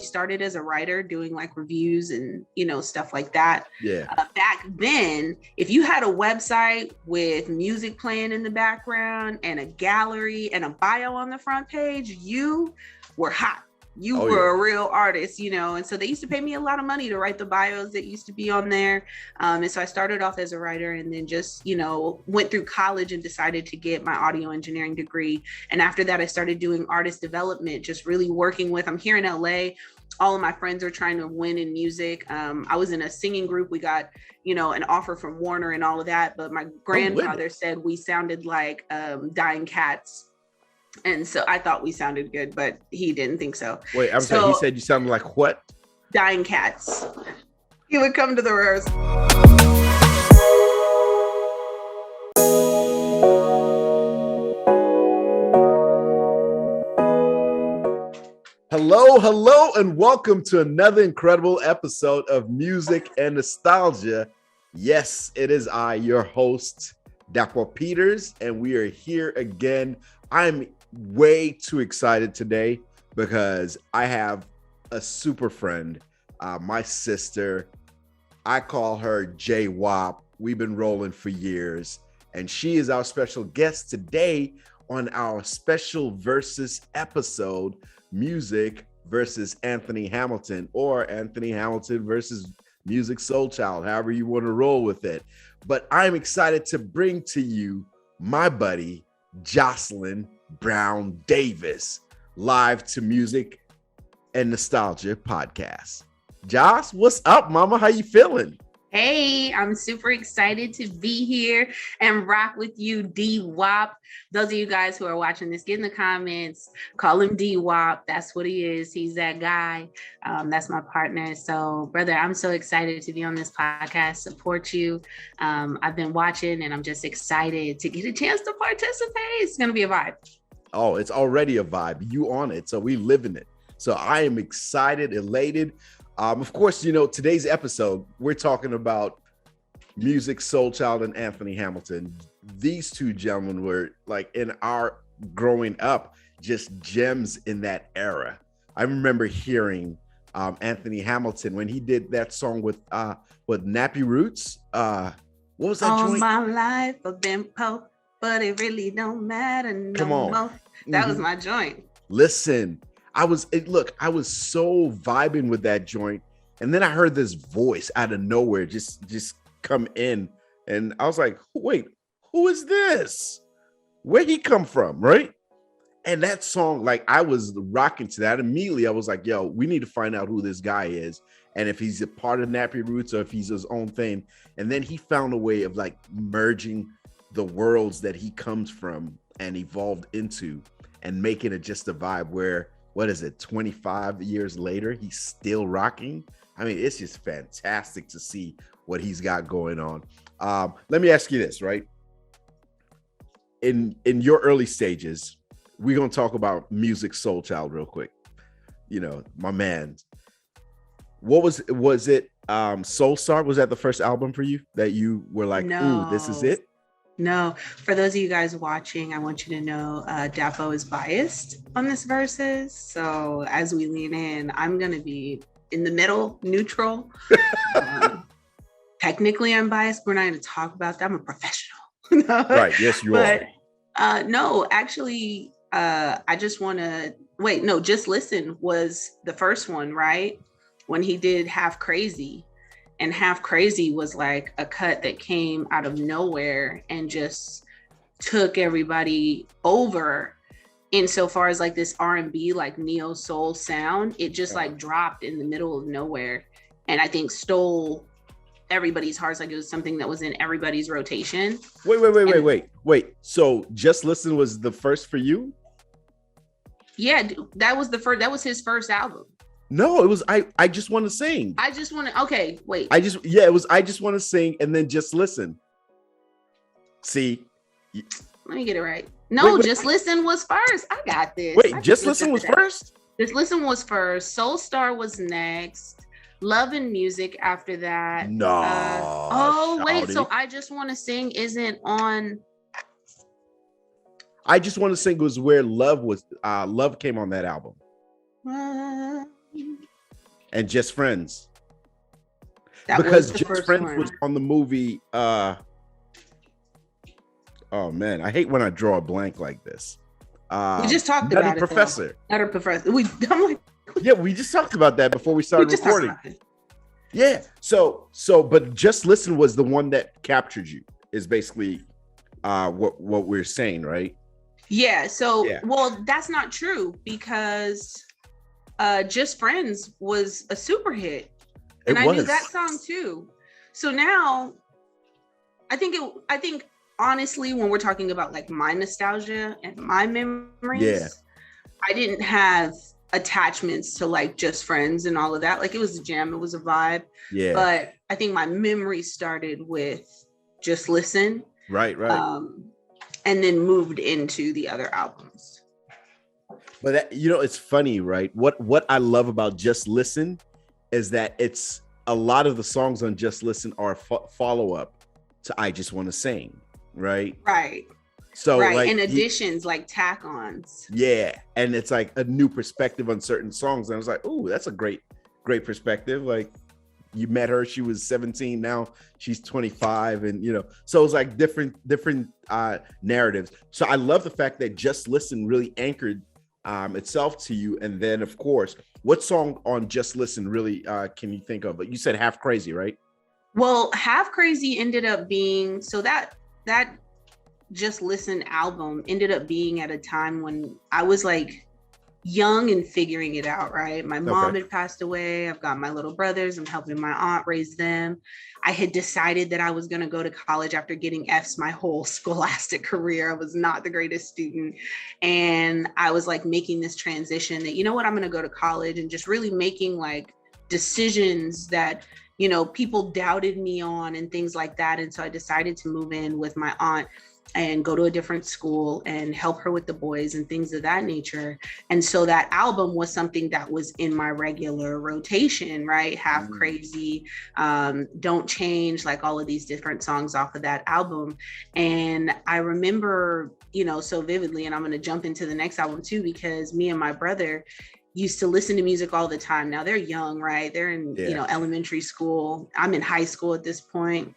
started as a writer doing like reviews and, stuff like that. Yeah. Back then, if you had a website with music playing in the background and a gallery and a bio on the front page, you were hot. You were a real artist, and so they used to pay me a lot of money to write the bios that used to be on there. And so I started off as a writer and then just, went through college and decided to get my audio engineering degree. And after that, I started doing artist development, just really working with, I'm here in LA. All of my friends are trying to win in music. I was in a singing group. We got, an offer from Warner and all of that. But my grandfather said we sounded like Dying Cats. And so I thought we sounded good, but he didn't think so. Wait, I'm sorry. He said you sounded like what? Dying Cats. He would come to the rehearsal. Hello, and welcome to another incredible episode of Music and Nostalgia. Yes, it is I, your host, Dapo Peters, and we are here again. I'm way too excited today because I have a super friend, my sister. I call her J Wop. We've been rolling for years, and she is our special guest today on our special Verzuz episode, Music versus Anthony Hamilton, or Anthony Hamilton versus Musiq Soulchild, however you want to roll with it. But I'm excited to bring to you my buddy, Joslyn Brown-Davis, live to Music and Nostalgia podcast. Joss, what's up, mama? How you feeling? Hey, I'm super excited to be here and rock with you, D-Wop. Those of you guys who are watching this, get in the comments, call him D-Wop. That's what he is. He's that guy. That's my partner. So, brother, I'm so excited to be on this podcast, support you. I've been watching and I'm just excited to get a chance to participate. It's going to be a vibe. Oh, it's already a vibe. You on it. So we live in it. So I am excited, elated. Of course, today's episode, we're talking about Musiq Soulchild and Anthony Hamilton. These two gentlemen were like in our growing up, just gems in that era. I remember hearing Anthony Hamilton when he did that song with Nappy Roots. What was that All joint? my life I've been poor, but it really don't matter no Come on. more. That was my joint. Listen. I was so vibing with that joint. And then I heard this voice out of nowhere just come in. And I was like, wait, who is this? Where'd he come from? Right. And that song, like I was rocking to that. Immediately I was like, yo, we need to find out who this guy is. And if he's a part of Nappy Roots or if he's his own thing. And then he found a way of like merging the worlds that he comes from and evolved into and making it just a vibe where, what is it, 25 years later, he's still rocking? I mean, it's just fantastic to see what he's got going on. Let me ask you this, right? In your early stages, we're going to talk about Musiq Soulchild real quick. My man. What was it Soul Star? Was that the first album for you that you were like, No. Ooh, this is it? No, for those of you guys watching, I want you to know Dapo is biased on this Verzuz. So as we lean in, I'm going to be in the middle, neutral. Technically, I'm biased. We're not going to talk about that. I'm a professional. Right. Yes, you are. No, actually, I just want to wait. No, Just Listen was the first one, right? When he did Half Crazy. And Half Crazy was like a cut that came out of nowhere and just took everybody over insofar as like this R&B, like Neosoul sound. It just like dropped in the middle of nowhere. And I think stole everybody's hearts. Like it was something that was in everybody's rotation. Wait. So Just Listen was the first for you? Yeah, that was that was his first album. No, it was I Just Want to Sing. Okay, wait. It was I Just Want to Sing and then Just Listen. See? Let me get it right. No, Just Listen was first. I got this. Wait, Just Listen was first? Just Listen was first. Soul Star was next. Love and Music after that. No. Wait, so I Just Want to Sing isn't on. I Just Want to Sing was where Love came on that album. and Just Friends. That Because was the Just first Friends one. was on the movie. Oh man, I hate when I draw a blank like this. We just talked Nutty about Professor. it. Nutty Professor. I'm like, Yeah, we just talked about that before we started just talked recording. about it. Yeah. So, but Just Listen was the one that captured you. Is basically what we're saying, right? Yeah. So, well, that's not true because Just Friends was a super hit, and I knew that song too. So now, I think honestly, when we're talking about like my nostalgia and my memories, I didn't have attachments to like Just Friends and all of that. Like it was a jam, it was a vibe. Yeah. But I think my memory started with Just Listen. Right. And then moved into the other albums. But that, it's funny, right? What I love about Just Listen is that it's a lot of the songs on Just Listen are follow-up to I Just Want to Sing, right? Right. So like, and additions like tack-ons. Yeah, and it's like a new perspective on certain songs. And I was like, oh, that's a great perspective. Like you met her, she was 17, now she's 25, and so it's like different narratives. So I love the fact that Just Listen really anchored itself to you. And then of course, what song on Just Listen really can you think of? But you said Half Crazy, right? Well, Half Crazy ended up being, so that Just Listen album ended up being at a time when I was like young and figuring it out, right? My mom had passed away. I've got my little brothers. I'm helping my aunt raise them. I had decided that I was going to go to college after getting F's my whole scholastic career. I was not the greatest student. And I was like making this transition that, I'm going to go to college, and just really making like decisions that, people doubted me on and things like that. And so I decided to move in with my aunt and go to a different school and help her with the boys and things of that nature. And so that album was something that was in my regular rotation, right? Half Crazy, Don't Change, like all of these different songs off of that album. And I remember, so vividly, and I'm going to jump into the next album too, because me and my brother used to listen to music all the time. Now they're young, right? They're in, elementary school. I'm in high school at this point.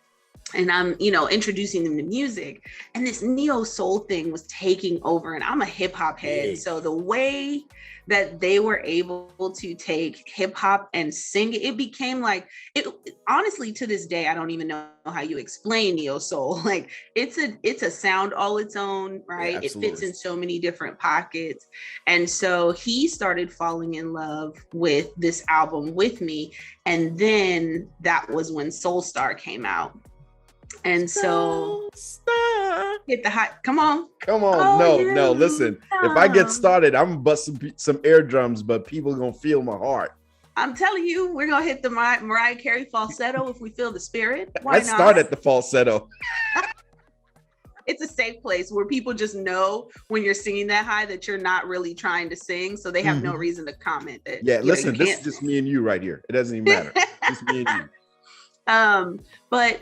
And I'm, introducing them to music, and this Neosoul thing was taking over, and I'm a hip hop head. So the way that they were able to take hip hop and sing it, it became like it, honestly, to this day, I don't even know how you explain Neosoul. Like it's a sound all its own, right? Yeah, it fits in so many different pockets. And so he started falling in love with this album with me. And then that was when Soul Star came out. And so hit the hot. Come on. No, listen, if I get started, I'm gonna bust some eardrums, but people are gonna feel my heart. I'm telling you, we're gonna hit the Mariah Carey falsetto if we feel the spirit. Let's start at the falsetto. It's a safe place where people just know when you're singing that high that you're not really trying to sing, so they have no reason to comment that. Listen, this is just me and you right here. It doesn't even matter. Just me and you. But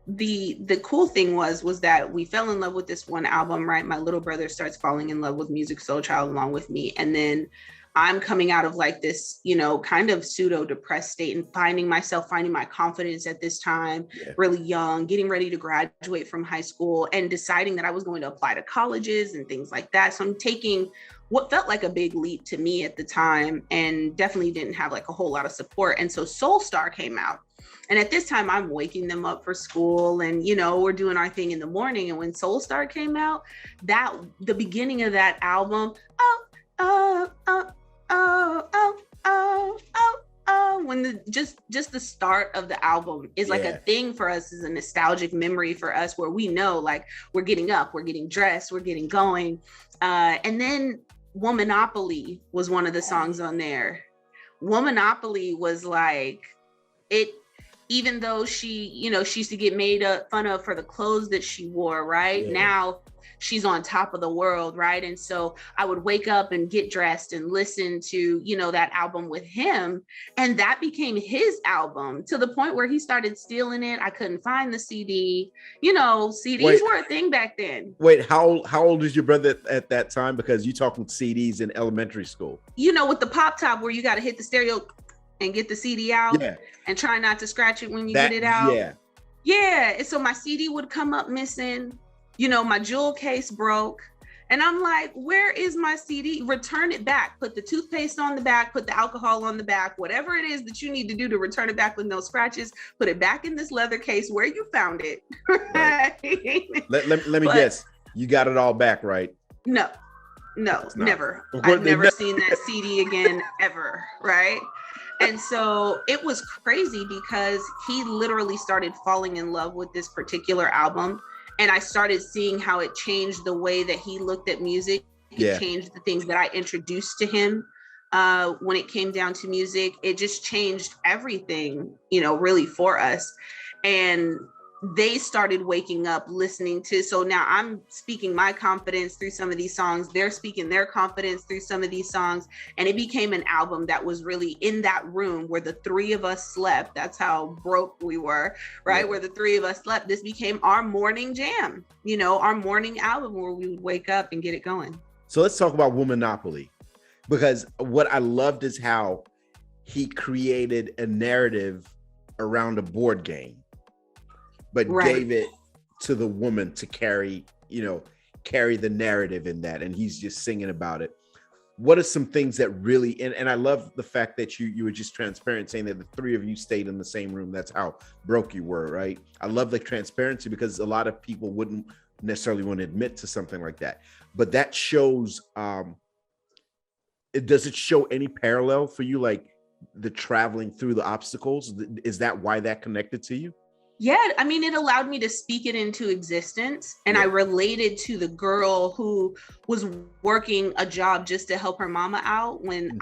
the cool thing was that we fell in love with this one album, right? My little brother starts falling in love with Musiq Soulchild along with me, and then I'm coming out of like this, kind of pseudo depressed state and finding my confidence at this time, really young, getting ready to graduate from high school and deciding that I was going to apply to colleges and things like that. So I'm taking what felt like a big leap to me at the time, and definitely didn't have like a whole lot of support. And so Soul Star came out. And at this time, I'm waking them up for school, and we're doing our thing in the morning. And when Soul Star came out, the beginning of that album, when just the start of the album is like a thing for us, is a nostalgic memory for us, where we know like we're getting up, we're getting dressed, we're getting going. And then Womanopoly was one of the songs on there. Womanopoly was like it. Even though she used to get made fun of for the clothes that she wore, right? Now she's on top of the world, right? And so I would wake up and get dressed and listen to, that album with him. And that became his album, to the point where he started stealing it. I couldn't find the CD. CDs were a thing back then. Wait, how old is your brother at that time? Because you talking CDs in elementary school. With the pop top where you got to hit the stereo. and get the CD out and try not to scratch it when you get it out. Yeah. And so my CD would come up missing, you know, my jewel case broke. And I'm like, where is my CD? Return it back. Put the toothpaste on the back, put the alcohol on the back, whatever it is that you need to do to return it back with no scratches, put it back in this leather case where you found it. Right. Let me guess. You got it all back, right? No, never. I've never seen that CD again, ever, right? And so it was crazy because he literally started falling in love with this particular album. And I started seeing how it changed the way that he looked at music. It changed the things that I introduced to him when it came down to music. It just changed everything, you know, really for us. And they started waking up listening to, so now I'm speaking my confidence through some of these songs. They're speaking their confidence through some of these songs. And it became an album that was really in that room where the three of us slept. That's how broke we were, right? Where the three of us slept. This became our morning jam, you know, our morning album where we would wake up and get it going. So let's talk about Womanopoly, because what I loved is how he created a narrative around a board game, but gave it to the woman to carry the narrative in that. And he's just singing about it. What are some things that really, and I love the fact that you were just transparent saying that the three of you stayed in the same room. That's how broke you were, right? I love the transparency because a lot of people wouldn't necessarily want to admit to something like that. But that shows, does it show any parallel for you, like the traveling through the obstacles? Is that why that connected to you? Yeah, I mean, it allowed me to speak it into existence. And I related to the girl who was working a job just to help her mama out when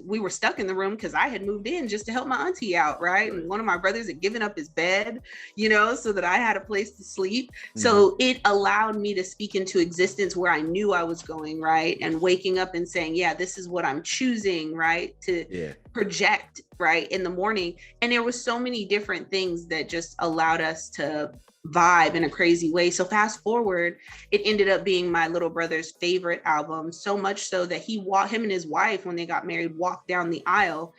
we were stuck in the room because I had moved in just to help my auntie out, right? And one of my brothers had given up his bed, you know, so that I had a place to sleep. So it allowed me to speak into existence where I knew I was going, right? And waking up and saying, yeah, this is what I'm choosing, right? To project, right, in the morning. And there was so many different things that just allowed us to vibe in a crazy way. So fast forward, it ended up being my little brother's favorite album, so much so that him and his wife, when they got married, walked down the aisle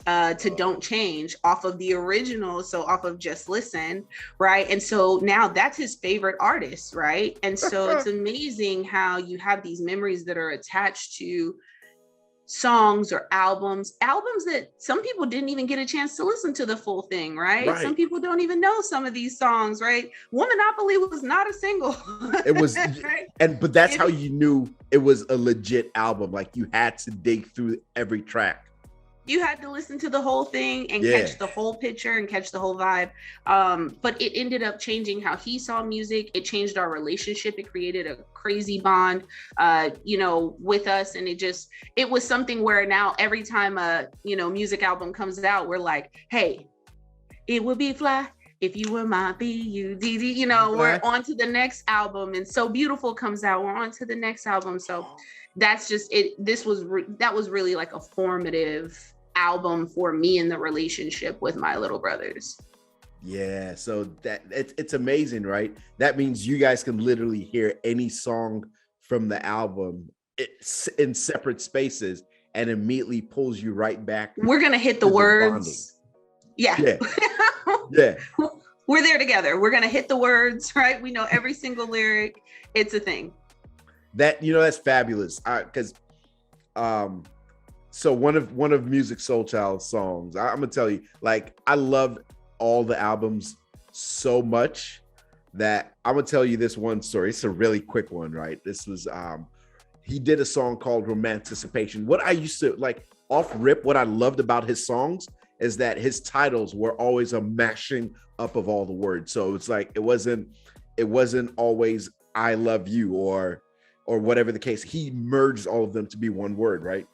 to Don't Change off of the original, so off of Just Listen, right? And so now that's his favorite artist, right? And so it's amazing how you have these memories that are attached to songs or albums that some people didn't even get a chance to listen to the full thing, right? Some people don't even know some of these songs, right? Womanopoly was not a single. It was, but that's how you knew it was a legit album. Like you had to dig through every track. You had to listen to the whole thing and catch the whole picture and catch the whole vibe. But it ended up changing how he saw music. It changed our relationship. It created a crazy bond, with us. And it was something where now every time a, music album comes out, we're like, hey, it would be fly if you were my B-U-D-D, we're on to the next album. And So Beautiful comes out, we're on to the next album. So that's just it. That was really like a formative album for me in the relationship with my little brothers. Yeah, so that it's amazing, right? That means you guys can literally hear any song from the album in separate spaces and immediately pulls you right back. We're gonna hit the words. Yeah. We're there together. We're gonna hit the words, right? We know every single lyric. It's a thing. That's fabulous. Because so one of Musiq Soulchild's songs, I'm gonna tell you, like, I love all the albums so much that I'm gonna tell you this one story. It's a really quick one, right? This was he did a song called Romanticipation. What I used to like off rip, what I loved about his songs is that his titles were always a mashing up of all the words. So it's like it wasn't always I love you or whatever the case. He merged all of them to be one word, right?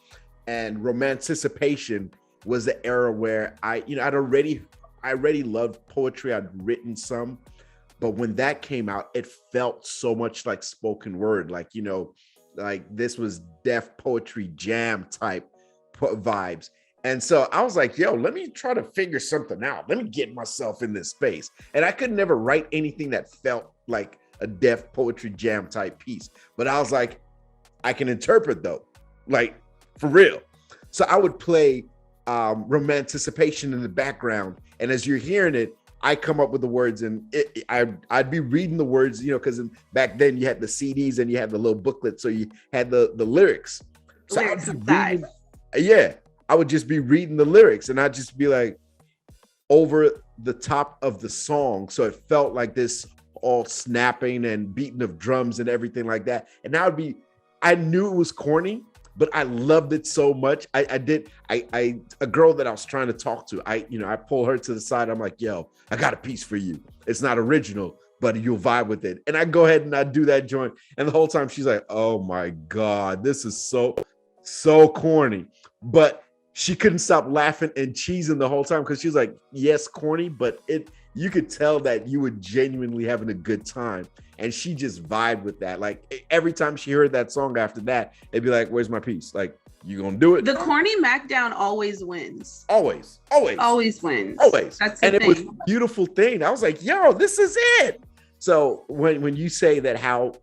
And Romanticipation was the era where I already loved poetry. I'd written some, but when that came out, it felt so much like spoken word, like this was Def Poetry Jam type vibes. And so I was like, yo, let me try to figure something out. Let me get myself in this space. And I could never write anything that felt like a Def Poetry Jam type piece. But I was like, I can interpret though, like for real. So I would play romanticipation in the background. And as you're hearing it, I come up with the words, and I'd be reading the words, because back then you had the CDs and you had the little booklet, so you had the lyrics. So lyrics inside. I would just be reading the lyrics, and I'd just be like over the top of the song, so it felt like this all snapping and beating of drums and everything like that. And I knew it was corny, but I loved it so much. A girl that I was trying to talk to, I pull her to the side. I'm like, yo, I got a piece for you. It's not original, but you'll vibe with it. And I go ahead and I do that joint. And the whole time she's like, oh my God, this is so corny. But she couldn't stop laughing and cheesing the whole time, because she was like, yes, corny, but you could tell that you were genuinely having a good time. And she just vibed with that. Like every time she heard that song after that, it'd be like, where's my piece? Like, you gonna do it? The corny Mac down always wins. Always wins. Always. That's and it was a beautiful thing. I was like, yo, this is it. So when you say that, how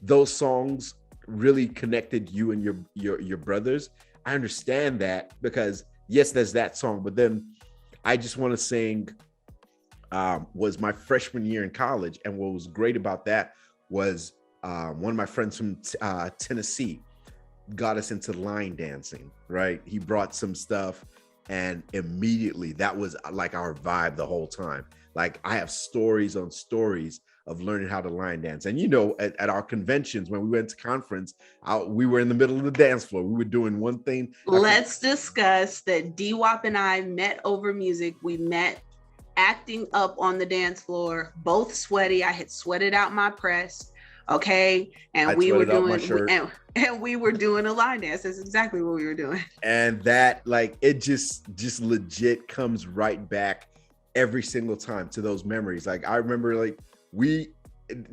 those songs really connected you and your brothers, I understand that, because yes, there's that song, but then I just want to sing was my freshman year in college. And what was great about that was one of my friends from Tennessee got us into line dancing, right? He brought some stuff, and immediately that was like our vibe the whole time. Like, I have stories on stories of learning how to line dance. And at our conventions, when we went to conference, we were in the middle of the dance floor. We were doing one thing. Let's discuss that D-Wop and I met over music. We met acting up on the dance floor, both sweaty. I had sweated out my press. Okay. And we were doing a line dance. That's exactly what we were doing. And that, like, it just legit comes right back every single time to those memories. Like, I remember, like, we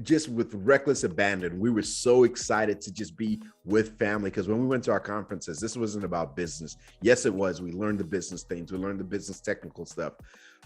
just with reckless abandon, we were so excited to just be with family, because when we went to our conferences, this wasn't about business. Yes, it was. We learned the business things. We learned the business technical stuff.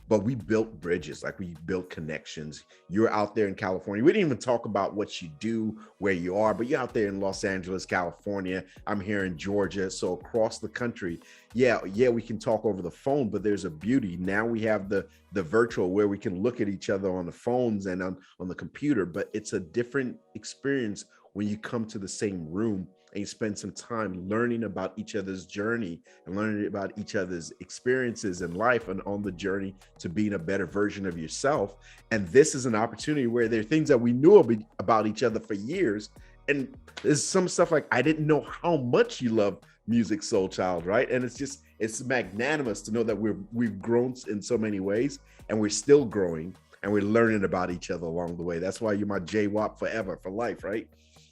But we built bridges, like we built connections. You're out there in California. We didn't even talk about what you do, where you are, but you're out there in Los Angeles, California. I'm here in Georgia. So across the country, yeah, we can talk over the phone, but there's a beauty. Now we have the virtual, where we can look at each other on the phones and on the computer, but it's a different experience when you come to the same room and you spend some time learning about each other's journey and learning about each other's experiences in life and on the journey to being a better version of yourself. And this is an opportunity where there are things that we knew about each other for years. And there's some stuff like, I didn't know how much you love Musiq Soulchild, right? And it's magnanimous to know that we've grown in so many ways, and we're still growing, and we're learning about each other along the way. That's why you're my J-Wop forever, for life, right?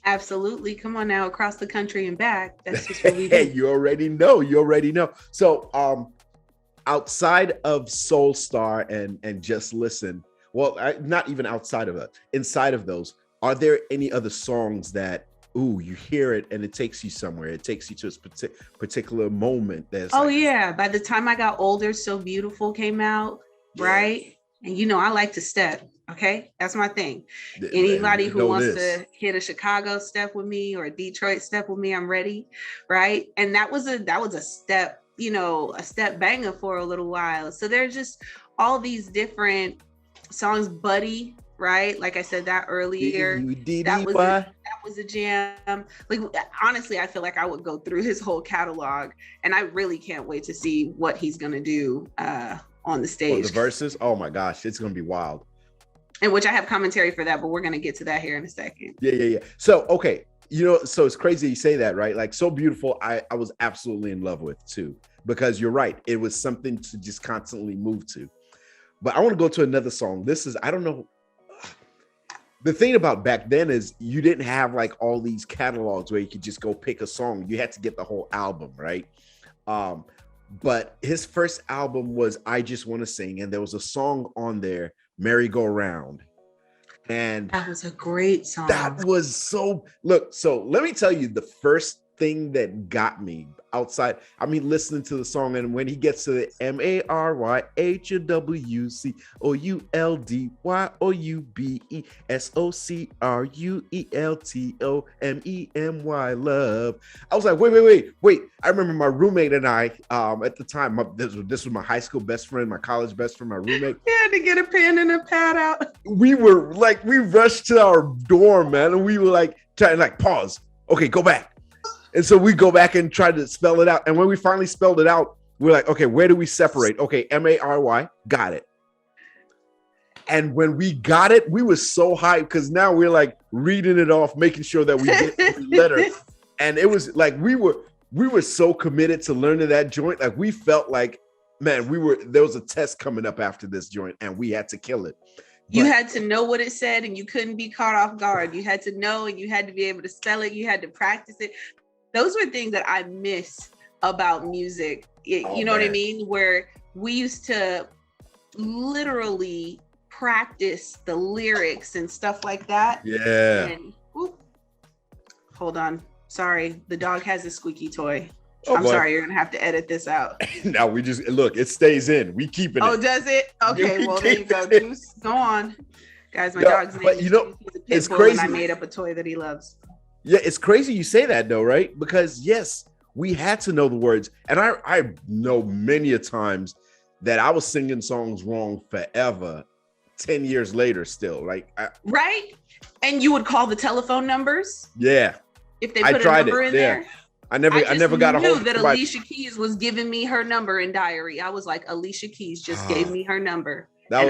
Absolutely. Come on now, across the country and back. That's just what we do. Hey, you already know. So outside of Soulstar and Just Listen, well, not even outside of it, inside of those, are there any other songs that, you hear it and it takes you somewhere? It takes you to a particular moment. Yeah. By the time I got older, So Beautiful came out, right? And I like to step. Okay, that's my thing. Anybody who wants to hit a Chicago step with me or a Detroit step with me, I'm ready, right? And that was a step, a step banger for a little while. So there's just all these different songs. Buddy, right? Like I said that earlier. That was a jam. Like, honestly, I feel like I would go through his whole catalog, and I really can't wait to see what he's gonna do on the stage. The verses, oh my gosh, it's gonna be wild. In which I have commentary for that, but we're going to get to that here in a second. Yeah. So, okay. So it's crazy you say that, right? Like, So Beautiful, I was absolutely in love with too, because you're right. It was something to just constantly move to. But I want to go to another song. I don't know. The thing about back then is you didn't have like all these catalogs where you could just go pick a song. You had to get the whole album, right? But his first album was I Just Want to Sing. And there was a song on there, Merry-Go-Round. And that was a great song. That was so let me tell you the first thing that got me outside. I mean, listening to the song, and when he gets to the MARYHWCOULDYOUBESOCRUELTOMEMY love. I was like, wait. I remember my roommate and I, at the time, this was my high school best friend, my college best friend, my roommate. You had to get a pen and a pad out. We were like, we rushed to our dorm, man, and we were like trying like pause. Okay, go back. And so we go back and try to spell it out. And when we finally spelled it out, we're like, okay, where do we separate? Okay, MARY, got it. And when we got it, we were so hyped because now we're like reading it off, making sure that we get every letter. And it was like we were so committed to learning that joint. Like we felt like, man, there was a test coming up after this joint, and we had to kill it. You had to know what it said, and you couldn't be caught off guard. You had to know, and you had to be able to spell it. You had to practice it. Those were things that I miss about music. You know what I mean? Where we used to literally practice the lyrics and stuff like that. Yeah. And, hold on. Sorry. The dog has a squeaky toy. I'm sorry. You're going to have to edit this out. Now we just, look, it stays in. We keeping it. Oh, does it? Okay. Well, there you go. Juice, go on. Guys, my dog's name is it's crazy. And I made up a toy that he loves. Yeah, it's crazy you say that though, right? Because yes, we had to know the words. And I know many a times that I was singing songs wrong forever, 10 years later still. Right? And you would call the telephone numbers? Yeah. If they put a number in there? I never got a hold of that Alicia Keys was giving me her number in diary. I was like, Alicia Keys just gave me her number. That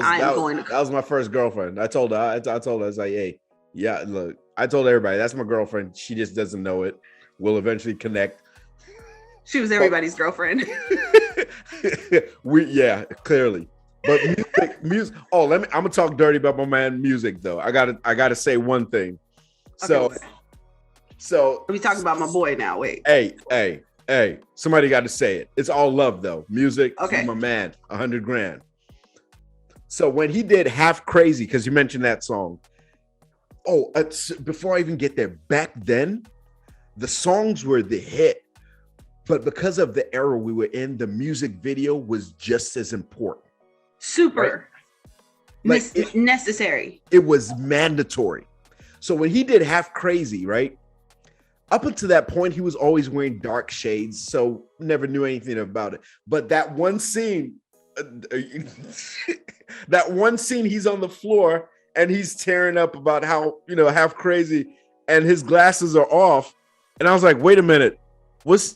was my first girlfriend. I told her, I was like, hey, yeah, look, I told everybody that's my girlfriend. She just doesn't know it. We'll eventually connect. She was everybody's girlfriend. Clearly. But music. Oh, I'm gonna talk dirty about my man Musiq though. I gotta say one thing. So we talking about my boy now. Wait. Hey. Somebody got to say it. It's all love though. Musiq. Okay. My man. $100,000. So when he did Half Crazy, because you mentioned that song. Oh, before I even get there, back then, the songs were the hit. But because of the era we were in, the music video was just as important. Super. Right? Necessary. It was mandatory. So when he did Half Crazy, right? Up until that point, he was always wearing dark shades, so never knew anything about it. But that one scene, he's on the floor and he's tearing up about how, Half Crazy, and his glasses are off. And I was like, wait a minute, what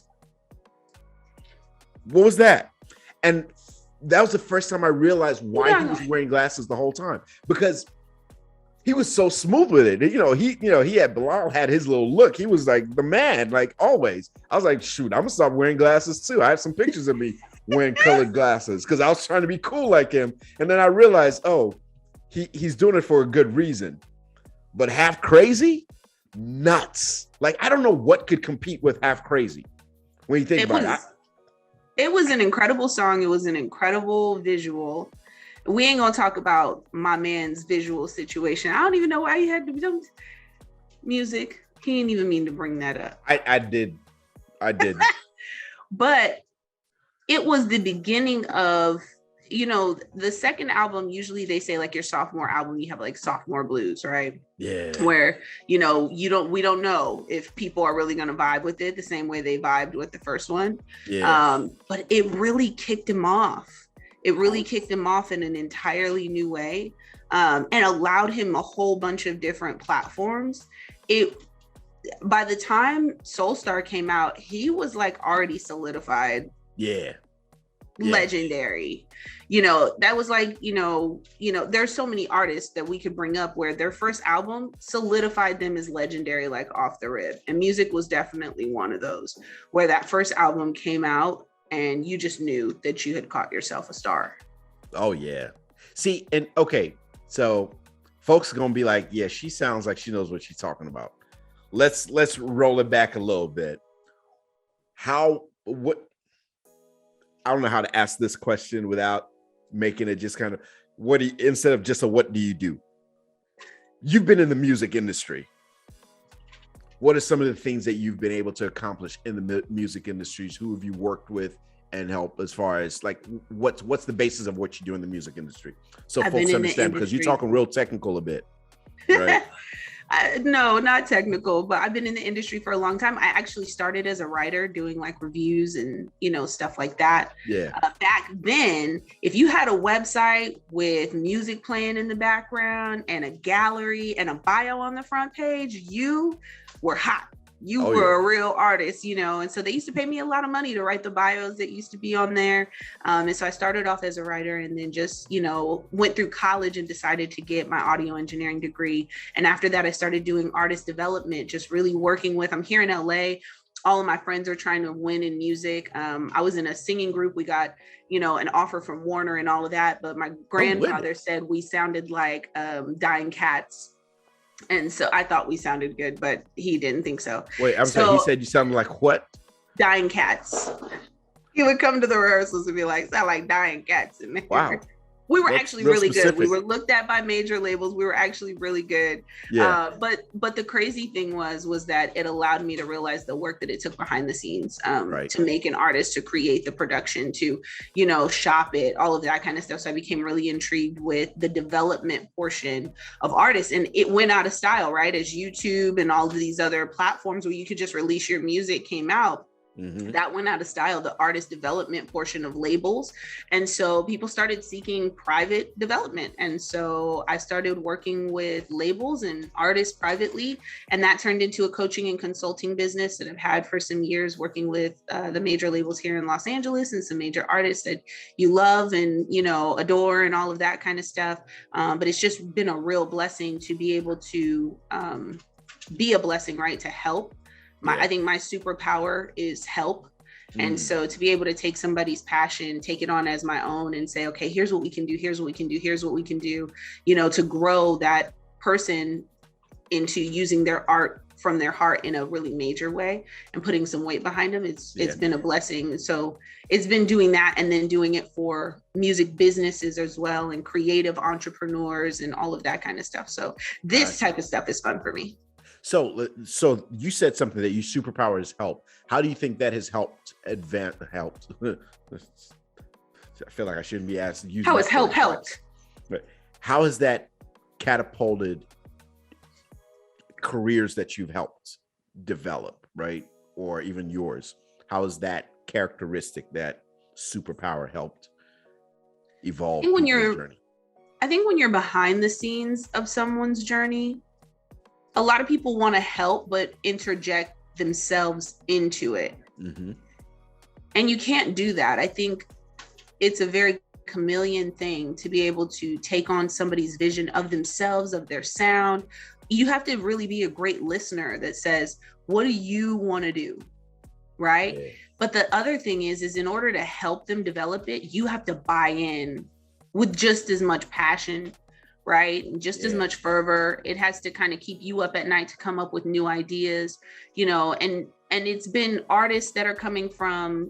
was that? And that was the first time I realized why he was wearing glasses the whole time, because he was so smooth with it. Bilal had his little look. He was like the man, like always. I was like, shoot, I'm gonna start wearing glasses too. I have some pictures of me wearing colored glasses because I was trying to be cool like him. And then I realized, he's doing it for a good reason. But Half Crazy, nuts. Like, I don't know what could compete with Half Crazy when you think about it. It was an incredible song. It was an incredible visual. We ain't gonna talk about my man's visual situation. I don't even know why he had to do Musiq. He didn't even mean to bring that up. I did. But it was the beginning of, the second album, usually they say like your sophomore album, you have like sophomore blues, right? Yeah. Where, we don't know if people are really gonna vibe with it the same way they vibed with the first one. Yeah. But it really kicked him off. It really kicked him off in an entirely new way, and allowed him a whole bunch of different platforms. By the time Soulstar came out, he was like already solidified. Yeah. Legendary. That was like, there's so many artists that we could bring up where their first album solidified them as legendary, like off the rip. And Musiq was definitely one of those, where that first album came out and you just knew that you had caught yourself a star. Oh, yeah. See, and okay, so folks are going to be like, yeah, she sounds like she knows what she's talking about. Let's roll it back a little bit. I don't know how to ask this question without making it just kind of, instead of just a what do you do? You've been in the music industry. what are some of the things that you've been able to accomplish in the music industries? Who have you worked with and help as far as like what's the basis of what you do in the music industry? So folks understand, because you're talking real technical a bit, right? No, not technical, but I've been in the industry for a long time. I actually started as a writer doing like reviews and, stuff like that. Yeah. Back then, if you had a website with music playing in the background and a gallery and a bio on the front page, you were hot. You were a real artist, and so they used to pay me a lot of money to write the bios that used to be on there. And so I started off as a writer and then just, went through college and decided to get my audio engineering degree. And after that, I started doing artist development, just really working with, I'm here in LA. All of my friends are trying to win in music. I was in a singing group. We got, an offer from Warner and all of that. But my grandfather said we sounded like Dying Cats. And so I thought we sounded good, but he didn't think so. Wait, I'm sorry. He said you sounded like what? Dying cats. He would come to the rehearsals and be like, sound like dying cats in there. Wow. We were actually really good. We were looked at by major labels. We were actually really good. Yeah. But the crazy thing was that it allowed me to realize the work that it took behind the scenes to make an artist, to create the production, to, shop it, all of that kind of stuff. So I became really intrigued with the development portion of artists. And it went out of style, right? As YouTube and all of these other platforms where you could just release your music came out. Mm-hmm. That went out of style, the artist development portion of labels. And so people started seeking private development. And so I started working with labels and artists privately. And that turned into a coaching and consulting business that I've had for some years, working with the major labels here in Los Angeles and some major artists that you love and, adore and all of that kind of stuff. But it's just been a real blessing to be able to be a blessing, right? To help. I think my superpower is help. And so to be able to take somebody's passion, take it on as my own and say, okay, here's what we can do. Here's what we can do. Here's what we can do, to grow that person into using their art from their heart in a really major way and putting some weight behind them. It's been a blessing. So it's been doing that and then doing it for music businesses as well and creative entrepreneurs and all of that kind of stuff. So this type of stuff is fun for me. So you said something that your superpower is help. How do you think that has helped? I feel like I shouldn't be asked. How has help helped? But how has that catapulted careers that you've helped develop, right? Or even yours? How has that characteristic, that superpower helped evolve your journey? I think when you're behind the scenes of someone's journey, a lot of people want to help, but interject themselves into it. Mm-hmm. And you can't do that. I think it's a very chameleon thing to be able to take on somebody's vision of themselves, of their sound. You have to really be a great listener that says, what do you want to do? Right. Yeah. But the other thing is in order to help them develop it, you have to buy in with just as much passion, right? And just as much fervor. It has to kind of keep you up at night to come up with new ideas, and it's been artists that are coming from,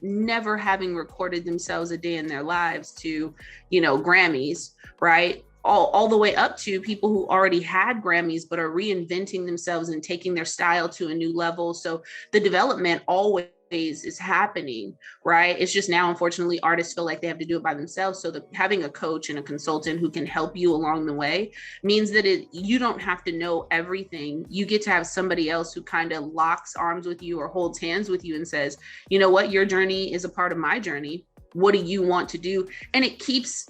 never having recorded themselves a day in their lives to, Grammys, right? All the way up to people who already had Grammys, but are reinventing themselves and taking their style to a new level. So the development always is happening, right? It's just now, unfortunately, artists feel like they have to do it by themselves. So having a coach and a consultant who can help you along the way means that you don't have to know everything. You get to have somebody else who kind of locks arms with you or holds hands with you and says, you know what, your journey is a part of my journey. What do you want to do? And it keeps,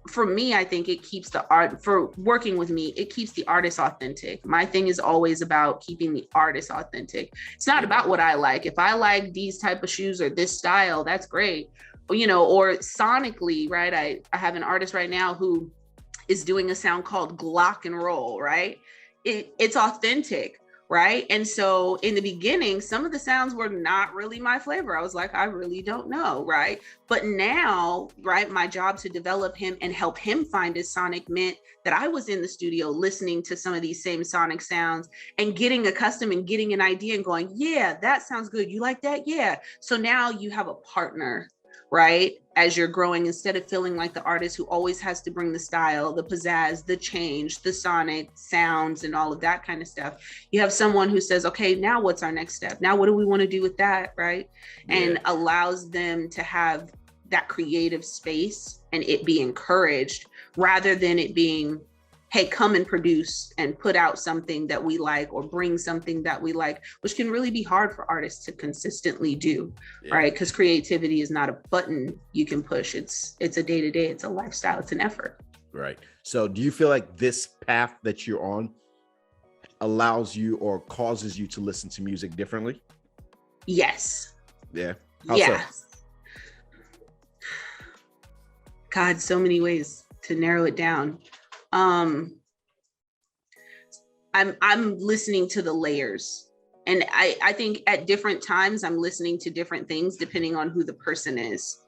for me, I think it keeps the art, for working with me, it keeps the artist authentic. My thing is always about keeping the artist authentic. It's not about what I like. If I like these type of shoes or this style, that's great. Or sonically, right? I have an artist right now who is doing a sound called Glock and Roll, right? It's authentic. Right. And so in the beginning, some of the sounds were not really my flavor. I was like, I really don't know. Right. But now, right, my job to develop him and help him find his sonic meant that I was in the studio listening to some of these same sonic sounds and getting accustomed and getting an idea and going, yeah, that sounds good. You like that? Yeah. So now you have a partner, right? As you're growing, instead of feeling like the artist who always has to bring the style, the pizzazz, the change, the sonic sounds, and all of that kind of stuff, you have someone who says, okay, now what's our next step? Now, what do we want to do with that, right? Yeah. And allows them to have that creative space and it be encouraged rather than it being, hey, come and produce and put out something that we like or bring something that we like, which can really be hard for artists to consistently do, right? Because creativity is not a button you can push. It's a day-to-day, it's a lifestyle, it's an effort. Right. So do you feel like this path that you're on allows you or causes you to listen to music differently? Yes. Yeah. Yeah. So? God, so many ways to narrow it down. I'm listening to the layers, and I think at different times I'm listening to different things depending on who the person is.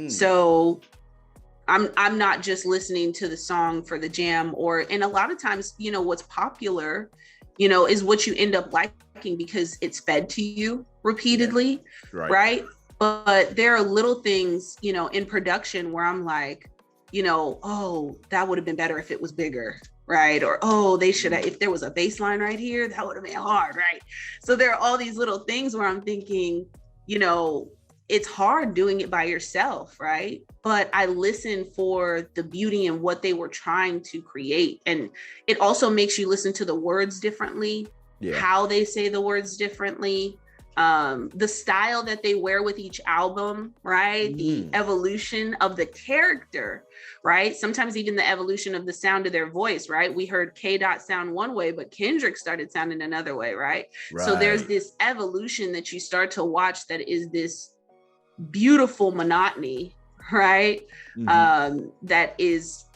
So I'm not just listening to the song for the jam, and a lot of times, what's popular, is what you end up liking because it's fed to you repeatedly, right? But there are little things, in production where I'm like, oh, that would have been better if it was bigger, right? Or, oh, they should have, if there was a bass line right here, that would have been hard, right? So there are all these little things where I'm thinking, it's hard doing it by yourself, right? But I listen for the beauty in what they were trying to create. And it also makes you listen to the words differently, how they say the words differently. The style that they wear with each album, right? The evolution of the character, right? Sometimes even the evolution of the sound of their voice, right? We heard K. Dot sound one way, but Kendrick started sounding another way, right? So there's this evolution that you start to watch that is this beautiful monotony, right? That is,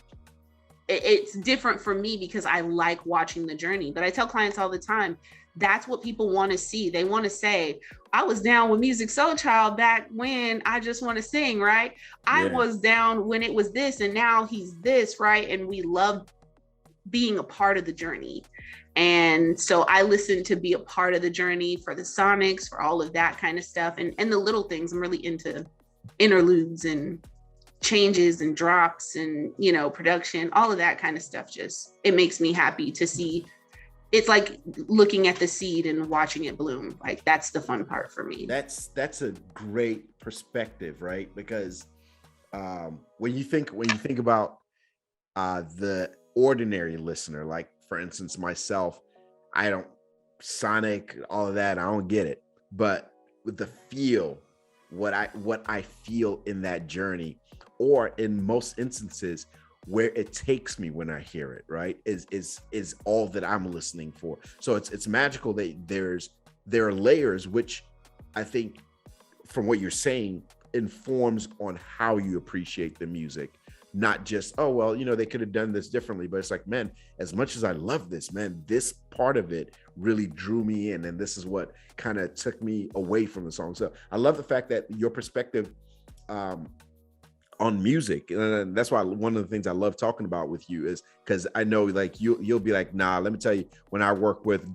it's different for me because I like watching the journey. But I tell clients all the time, that's what people want to see. They want to say, I was down with Musiq Soulchild back when I just want to sing, right? I was down when it was this and now he's this, right? And we love being a part of the journey. And so I listen to be a part of the journey for the sonics, for all of that kind of stuff. And the little things. I'm really into interludes and changes and drops and, production, all of that kind of stuff. Just, it makes me happy to see. It's like looking at the seed and watching it bloom. Like, that's the fun part for me. That's a great perspective, right? Because when you think about the ordinary listener, like for instance myself, I don't sonic, all of that, I don't get it. But with the feel, what I feel in that journey, or in most instances, where it takes me when I hear it, right, is all that I'm listening for. So it's magical that there are layers, which I think, from what you're saying, informs on how you appreciate the music. Not just, oh, well, they could have done this differently, but it's like, man, as much as I love this, man, this part of it really drew me in, and this is what kind of took me away from the song. So I love the fact that your perspective on music, and that's why one of the things I love talking about with you is because I know, like, you'll be like, nah, let me tell you, when I work with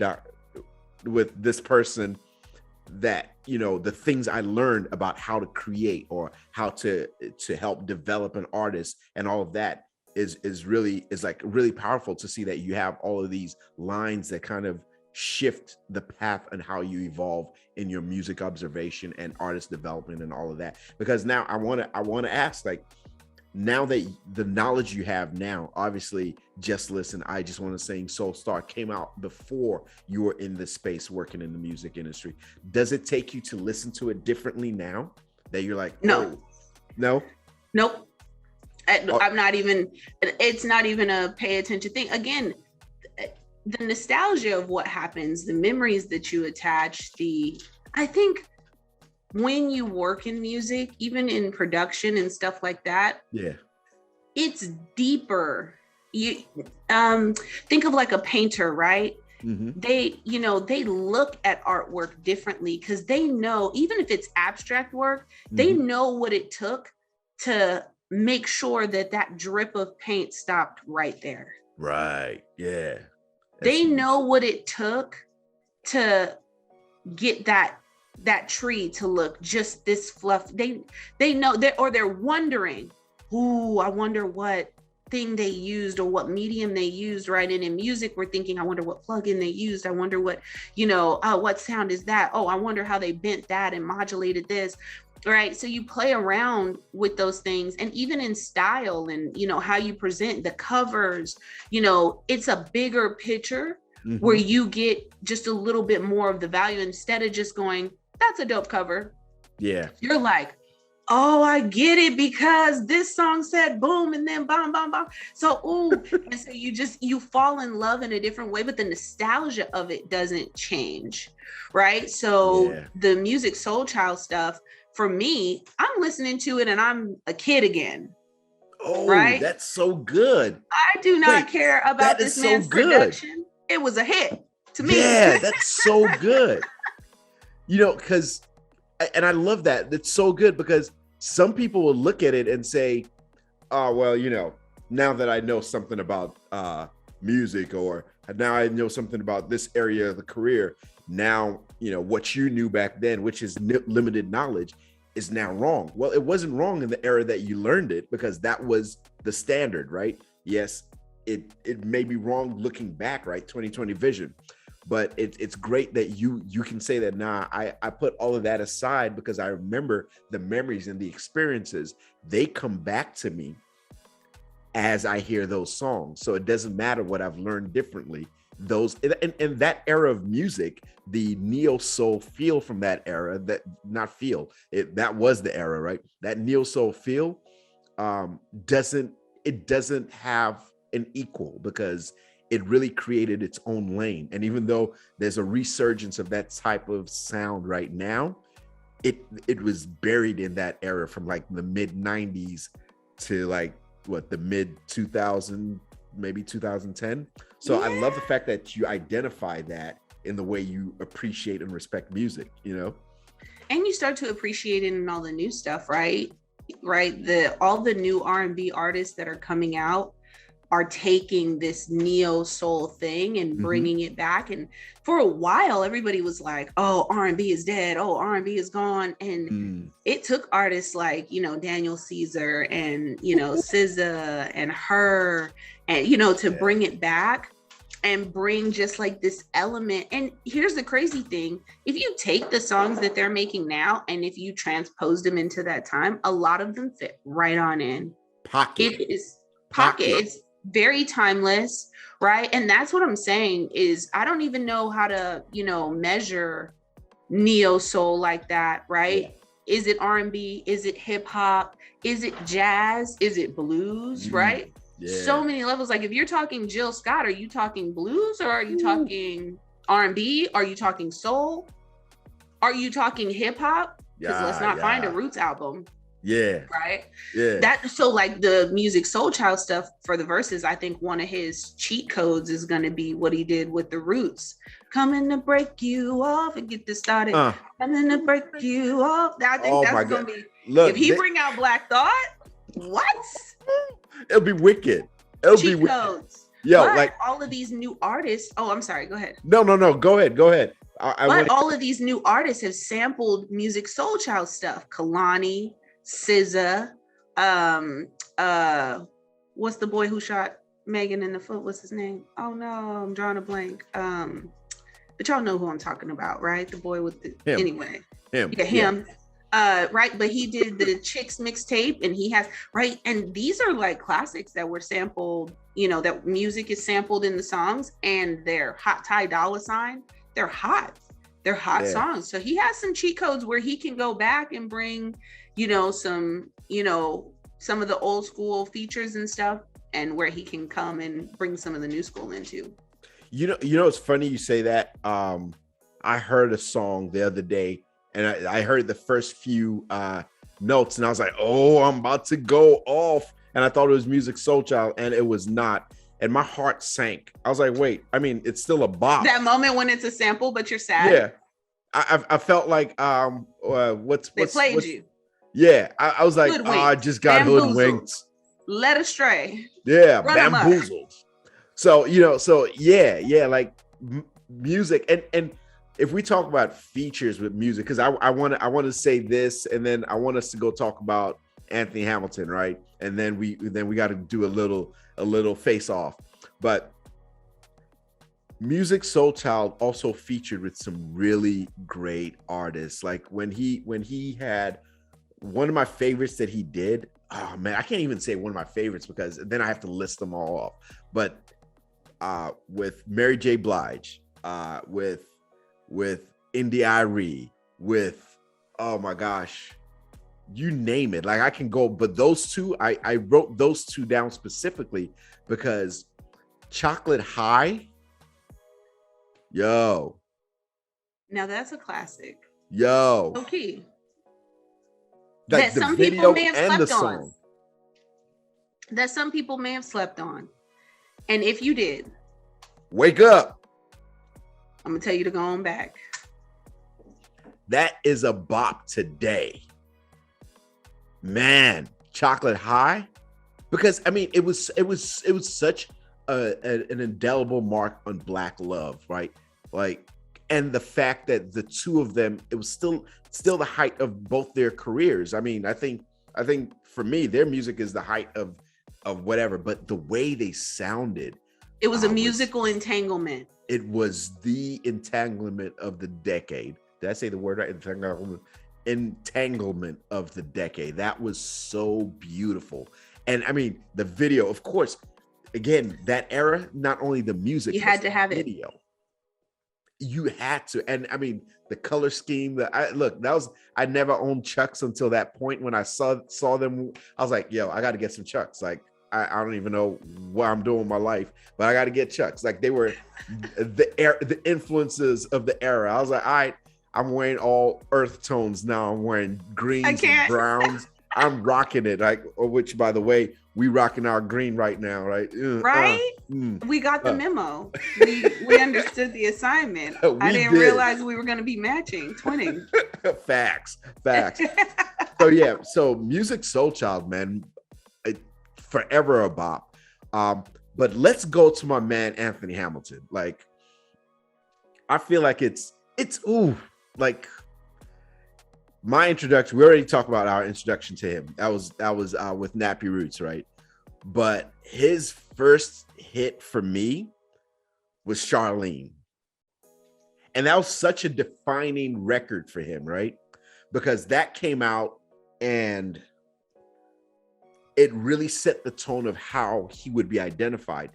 this person, that the things I learned about how to create or how to help develop an artist and all of that is really powerful to see that you have all of these lines that kind of shift the path and how you evolve in your music observation and artist development and all of that. Because now I want to ask, like, now that the knowledge you have now, obviously Just Listen, I Just Want to Sing, Soul Star came out before you were in this space working in the music industry. Does it take you to listen to it differently now that you're like, no, nope. I'm not even, it's not even a pay attention thing. Again, the nostalgia of what happens, the memories that you attach, I think when you work in music, even in production and stuff like that, it's deeper. You think of like a painter, right? They look at artwork differently because they know, even if it's abstract work, they know what it took to make sure that drip of paint stopped right there. Right. Yeah. They know what it took to get that that tree to look just this fluff. They know that, or they're wondering, ooh, I wonder what thing they used or what medium they used, right? And in music, we're thinking, I wonder what plugin they used. I wonder what, what sound is that? Oh, I wonder how they bent that and modulated this. Right. So you play around with those things, and even in style and, how you present the covers, it's a bigger picture where you get just a little bit more of the value instead of just going, that's a dope cover. Yeah. You're like, oh, I get it, because this song said boom and then bam, bam, bam. So, and so you fall in love in a different way, but the nostalgia of it doesn't change. Right. So the Musiq Soulchild stuff, for me, I'm listening to it and I'm a kid again. Oh, right? That's so good. I do not care about this man's production. It was a hit to me. Yeah, that's so good. Because, and I love that. That's so good, because some people will look at it and say, oh, well, now that I know something about music, or now I know something about this area of the career, now, what you knew back then, which is limited knowledge, is now wrong. Well, it wasn't wrong in the era that you learned it, because that was the standard, right? Yes, it may be wrong looking back, right? 2020 vision. But it's great that you can say that, nah, I put all of that aside because I remember the memories and the experiences. They come back to me as I hear those songs. So it doesn't matter what I've learned differently. Those in that era of music, the neo-soul feel from that era, that was the era, right? That neo-soul feel doesn't have an equal, because it really created its own lane. And even though there's a resurgence of that type of sound right now, it was buried in that era from like the mid 90s to like the mid 2000, maybe 2010. So I love the fact that you identify that in the way you appreciate and respect music, And you start to appreciate it in all the new stuff, right? All the new R&B artists that are coming out are taking this neo soul thing and bringing it back. And for a while, everybody was like, oh, R&B is dead. Oh, R&B is gone. And it took artists like, Daniel Caesar and, SZA and her, and, to bring it back and bring just like this element. And here's the crazy thing. If you take the songs that they're making now, and if you transpose them into that time, a lot of them fit right on in. Pocket. It is pocket. It's very timeless, right? And that's what I'm saying is I don't even know how to, measure neo soul like that, right? Yeah. Is it R&B? Is it hip hop? Is it jazz? Is it blues, right? Yeah. So many levels. Like if you're talking Jill Scott, are you talking blues, or are you talking R&B? Are you talking soul? Are you talking hip hop? Because let's not find a Roots album. Yeah. Right. Yeah. So like the Musiq Soulchild stuff for the verses, I think one of his cheat codes is going to be what he did with the Roots. Coming to break you off and get this started. Coming to break you off. I think that's going to be. Look, if he bring out Black Thought, what? It'll be wicked. It'll be wicked. Codes. Yo, but like all of these new artists. Oh, I'm sorry. Go ahead. No. Go ahead. All of these new artists have sampled Musiq Soulchild stuff. Kalani, SZA, what's the boy who shot Megan in the foot? What's his name? Oh no, I'm drawing a blank. But y'all know who I'm talking about, right? The boy with the anyway. Him. Right. But he did the Chicks mixtape, and he has right. And these are like classics that were sampled, that music is sampled in the songs, and they're hot. Ty Dolla $ign, they're hot. They're hot songs. So he has some cheat codes where he can go back and bring some of the old school features and stuff, and where he can come and bring some of the new school into. It's funny you say that. I heard a song the other day, and I heard the first few notes, and I was like, oh, I'm about to go off. And I thought it was Musiq Soulchild, and it was not. And my heart sank. I was like, wait, I mean, it's still a bop. That moment when it's a sample, but you're sad. Yeah. I felt like they played you. Yeah, I was like, I just got hoodwinked, led astray. Yeah, bamboozled. So like music, and if we talk about features with music, because I want to say this, and then I want us to go talk about Anthony Hamilton, right? And then we got to do a little face off. But Musiq Soulchild also featured with some really great artists. Like when he had one of my favorites that he did. Oh man, I can't even say one of my favorites because then I have to list them all off. But with Mary J. Blige, with India Arie, with, oh my gosh, you name it. Like I can go, but those two, I wrote those two down specifically because Chocolate High, yo. Now that's a classic. Yo. Okay. Like that some people may have slept on. That some people may have slept on. And if you did, wake up. I'm gonna tell you to go on back. That is a bop today. Man, Chocolate High. Because I mean, it was such an indelible mark on Black love, right? Like, and the fact that the two of them, it was still the height of both their careers. I mean, I think for me, their music is the height of whatever, but the way they sounded, it was a musical entanglement. It was the entanglement of the decade. Did I say the word right? Entanglement of the decade. That was so beautiful. And I mean, the video, of course, again, that era, not only the music, you had to have video. You had to. And I mean, the color scheme, I never owned Chucks until that point. When I saw them, I was like, yo, I got to get some Chucks. Like, I don't even know what I'm doing with my life, but I got to get Chucks. Like, they were the influences of the era. I was like, all right, I'm wearing all earth tones now. I'm wearing greens and browns. I'm rocking it. Like, which, by the way, we rocking our green right now, right? Right? We got the memo. We understood the assignment. I didn't realize we were going to be matching, twinning. Facts. So yeah, so Musiq Soulchild, man, forever a bop. But let's go to my man Anthony Hamilton. Like, I feel like it's like my introduction. We already talked about our introduction to him. That was with Nappy Roots, right? But his first hit for me was Charlene. And that was such a defining record for him, right? Because that came out and it really set the tone of how he would be identified.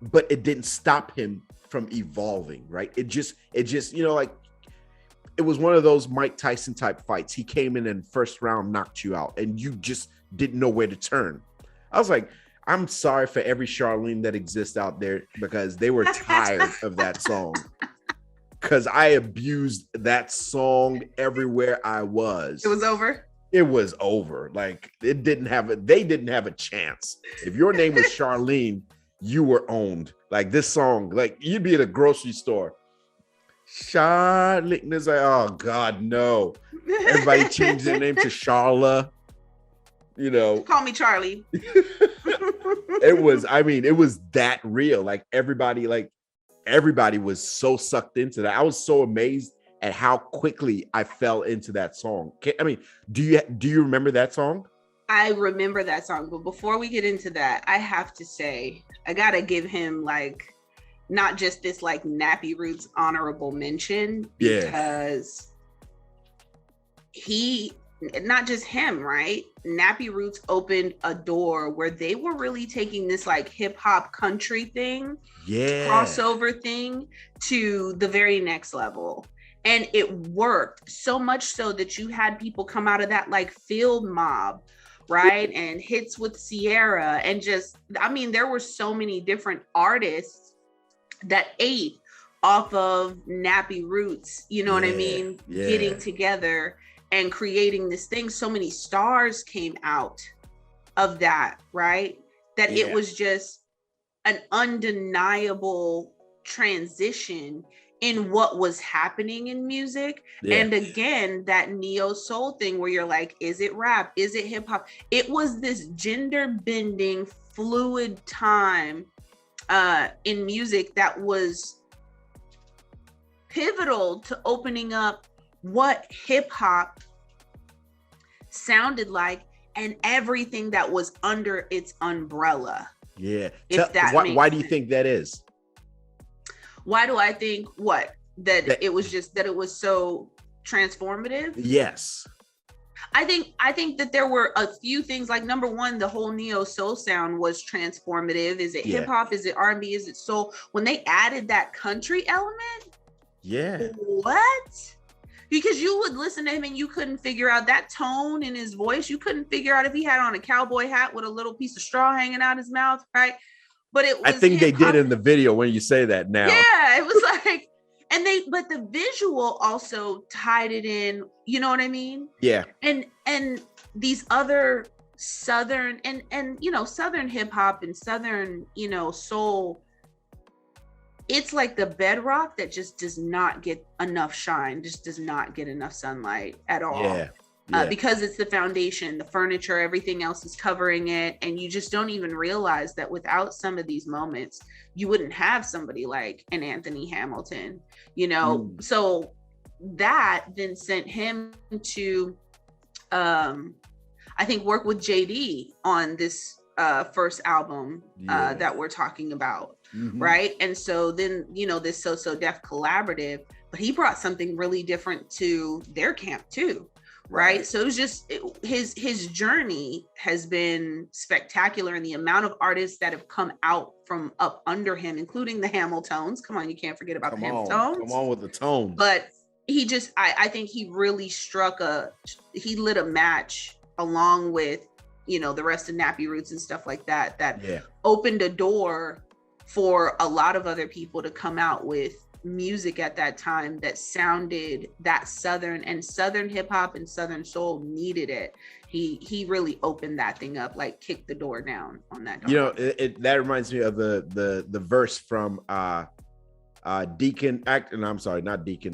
But it didn't stop him from evolving, right? It just, like, it was one of those Mike Tyson type fights. He came in and first round knocked you out and you just didn't know where to turn. I was like, I'm sorry for every Charlene that exists out there because they were tired of that song. Because I abused that song everywhere I was. It was over? It was over. Like, they didn't have a chance. If your name was Charlene, you were owned. Like, this song, like, you'd be at a grocery store. Charlene, it's like, oh God, no. Everybody changed their name to Charla. Call me Charlie. It was that real. Like, everybody was so sucked into that. I was so amazed at how quickly I fell into that song. Do you remember that song? I remember that song, but before we get into that, I have to say, I gotta give him, like, not just this, like, Nappy Roots honorable mention, because not just him, right? Nappy Roots opened a door where they were really taking this, like, hip hop country thing, crossover thing, to the very next level. And it worked so much so that you had people come out of that, like, Field Mob, right? And hits with Sierra, and just, there were so many different artists that ate off of Nappy Roots, you know what I mean? Yeah. Getting together and creating this thing. So many stars came out of that, right? That it was just an undeniable transition in what was happening in music. And again, that Neosoul thing where you're like, is it rap? Is it hip hop? It was this gender bending, fluid time in music that was pivotal to opening up what hip hop sounded like and everything that was under its umbrella. Yeah. Why do you think that is? Why do I think that it was so transformative? Yes. I think that there were a few things, like number one, the whole Neosoul sound was transformative. Is it hip hop? Is it R&B? Is it soul? When they added that country element, what? Because you would listen to him and you couldn't figure out that tone in his voice. You couldn't figure out if he had on a cowboy hat with a little piece of straw hanging out his mouth, right? But it was, I think they did in the video when you say that now. Yeah, it was like, but the visual also tied it in, you know what I mean? Yeah. And these other Southern and Southern hip hop and Southern, soul, it's like the bedrock that just does not get enough shine, just does not get enough sunlight at all. Yeah. Because it's the foundation, the furniture, everything else is covering it. And you just don't even realize that without some of these moments, you wouldn't have somebody like an Anthony Hamilton, So that then sent him to, I think, work with JD on this first album that we're talking about. Mm-hmm. Right. And so then, this So Def collaborative, but he brought something really different to their camp too. Right. So it was just his journey has been spectacular, and the amount of artists that have come out from up under him, including the Hamiltones. Come on, you can't forget about the Hamiltones. Come on with the tone. But he just, I think he really he lit a match along with, the rest of Nappy Roots and stuff like that, opened a door for a lot of other people to come out with music at that time that sounded that Southern, and Southern hip hop and Southern soul needed it. He really opened that thing up, like kicked the door down on that door. That reminds me of the verse from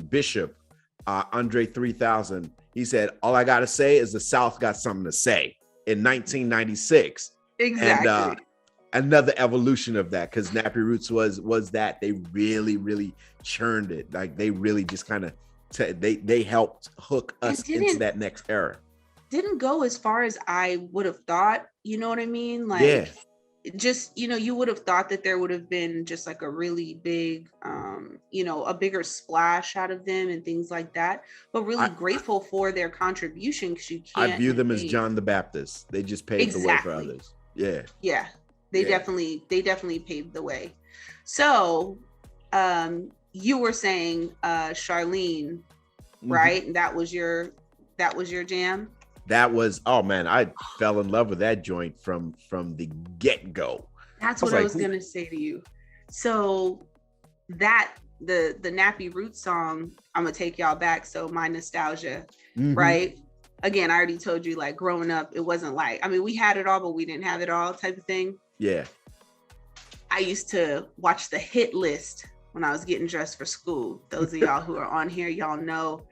Bishop Andre 3000. He said, "All I gotta say is the South got something to say," in 1996. Exactly. And another evolution of that, because Nappy Roots was that they really churned it. Like they really just kind of they helped hook us into that next era. Didn't go as far as I would have thought. You know what I mean? Like, just, you would have thought that there would have been just like a really big, a bigger splash out of them and things like that. But really grateful for their contribution, because you can't. I view them as John the Baptist. They just paved the way for others. Yeah. Yeah. They definitely paved the way. So, you were saying Charlene, right? Mm-hmm. That was your jam. That was, oh man, I fell in love with that joint from the get-go. That's what I was gonna say to you. So that the Nappy Roots song, I'm gonna take y'all back. So my nostalgia, right? Again, I already told you, like growing up, it wasn't like, we had it all, but we didn't have it all type of thing. Yeah. I used to watch the hit list when I was getting dressed for school. Those of y'all who are on here, y'all know.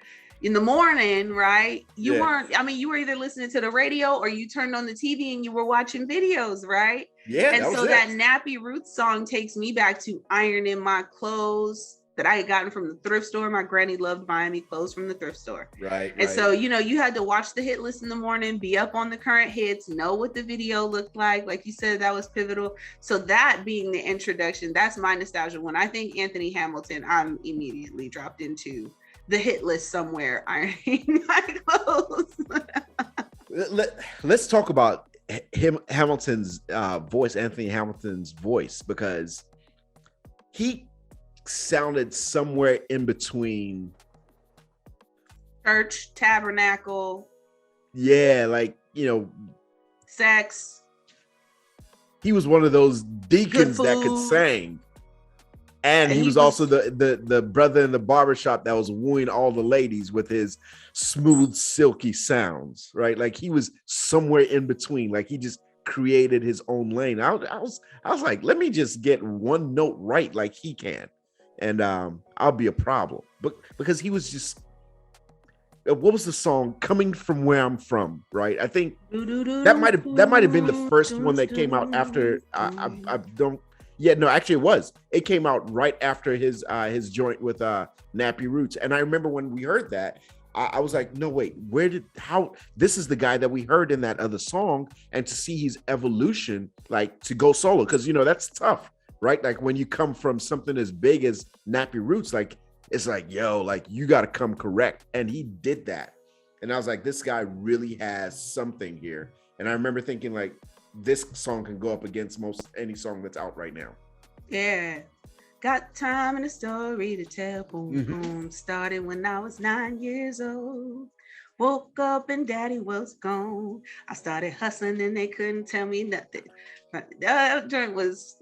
In the morning, right? You weren't, you were either listening to the radio or you turned on the TV and you were watching videos, right? Yeah. And so that Nappy Roots song takes me back to ironing my clothes that I had gotten from the thrift store. My granny loved buying me clothes from the thrift store. Right. And so, you had to watch the hit list in the morning, be up on the current hits, know what the video looked like. Like you said, that was pivotal. So that being the introduction, that's my nostalgia. When I think Anthony Hamilton, I'm immediately dropped into the hit list somewhere, ironing my clothes. Let's talk about Hamilton's voice, Anthony Hamilton's voice, because he sounded somewhere in between church, tabernacle. Yeah, like, sex. He was one of those deacons that could sing. And he was also the brother in the barbershop that was wooing all the ladies with his smooth, silky sounds, right? Like he was somewhere in between. Like he just created his own lane. I was like, let me just get one note right like he can, and I'll be a problem. But because he was just, what was the song? Coming From Where I'm From, right? I think that might have been the first one that came out after. I don't. Yeah, no, actually it was. It came out right after his joint with Nappy Roots. And I remember when we heard that, I was like, no, wait, this is the guy that we heard in that other song, and to see his evolution, like to go solo, because that's tough, right? Like when you come from something as big as Nappy Roots, like it's like, yo, like you got to come correct. And he did that. And I was like, this guy really has something here. And I remember thinking like, this song can go up against most any song that's out right now. Yeah. Got time and a story to tell. Boom, boom. Started when I was 9 years old. Woke up and daddy was gone. I started hustling and they couldn't tell me nothing. That joint was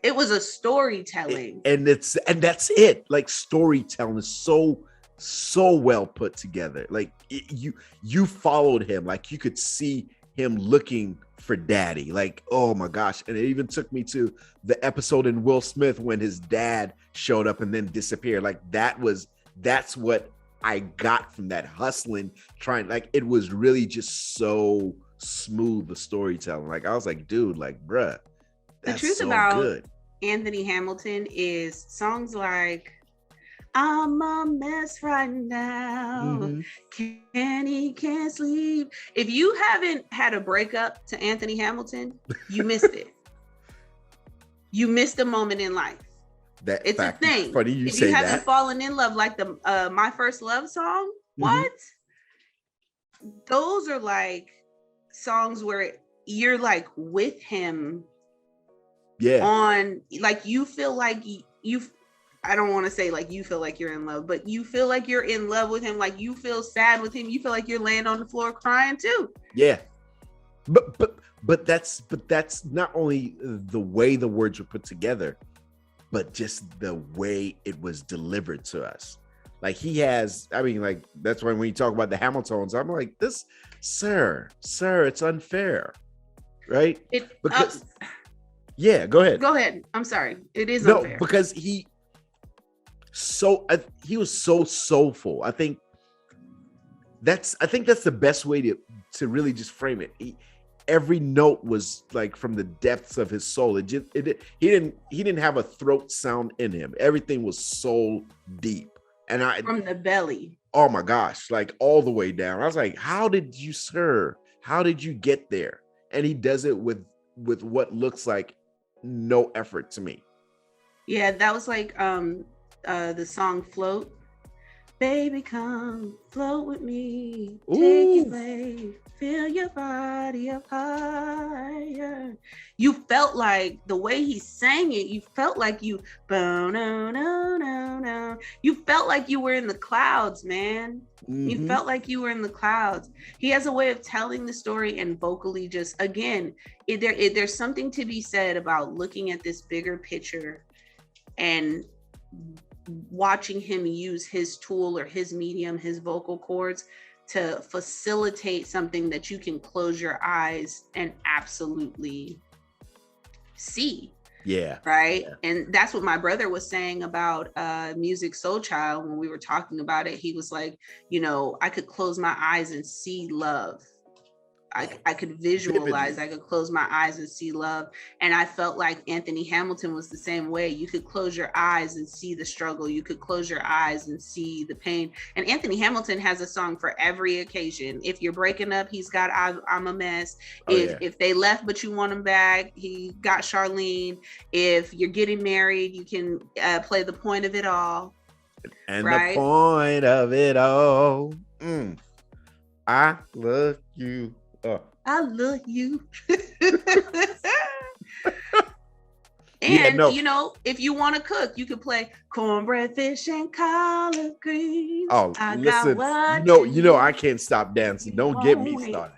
a storytelling. And that's it. Like storytelling is so well put together. Like you followed him. Like you could see him looking for daddy. Like, oh my gosh. And it even took me to the episode in Will Smith when his dad showed up and then disappeared. Like that's what I got from that hustling it was really just so smooth, the storytelling. Like I was like, dude, like, bruh, that's the truth so about good. Anthony Hamilton is songs like I'm a mess right now. Can't sleep. If you haven't had a breakup to Anthony Hamilton, you missed it. You missed a moment in life. It's a thing. Funny you if say you haven't that. fallen in love, like the My First Love song, what? Those are like songs where you're like with him. Yeah. On like you feel like you I don't want to say like you feel like you're in love, but you feel like you're in love with him. Like you feel sad with him. You feel like you're laying on the floor crying too. Yeah. But that's not only the way the words were put together, but just the way it was delivered to us. Like like that's why when you talk about the Hamiltons, I'm like, this, sir, it's unfair. Right? Yeah, go ahead. Go ahead. I'm sorry. It is unfair. No, because he was so soulful. I think that's the best way to really just frame it. Every note was like from the depths of his soul. He didn't have a throat sound in him. Everything was soul deep. And from the belly. Oh my gosh, like all the way down. I was like, how did you get there? And he does it with what looks like no effort to me. Yeah, that was like the song Float. Baby, come float with me. Take your wave, feel your body up higher. You felt like the way he sang it, you felt like you you felt like you were in the clouds, man. You felt like you were in the clouds. He has a way of telling the story and vocally just, again, there's something to be said about looking at this bigger picture and watching him use his tool or his medium, his vocal cords, to facilitate something that you can close your eyes and absolutely see. Yeah. Right. Yeah. And that's what my brother was saying about Musiq Soulchild when we were talking about it. He was like, I could close my eyes and see love. I could visualize, I could close my eyes and see love. And I felt like Anthony Hamilton was the same way. You could close your eyes and see the struggle. You could close your eyes and see the pain. And Anthony Hamilton has a song for every occasion. If you're breaking up, he's got I'm a Mess. If they left but you want them back, he got Charlene. If you're getting married, you can play The Point of It All. And right? The point of it all. I love you. I love you. And if you want to cook, you could play cornbread, fish, and collard greens. Oh, listen, I can't stop dancing. Don't get me started.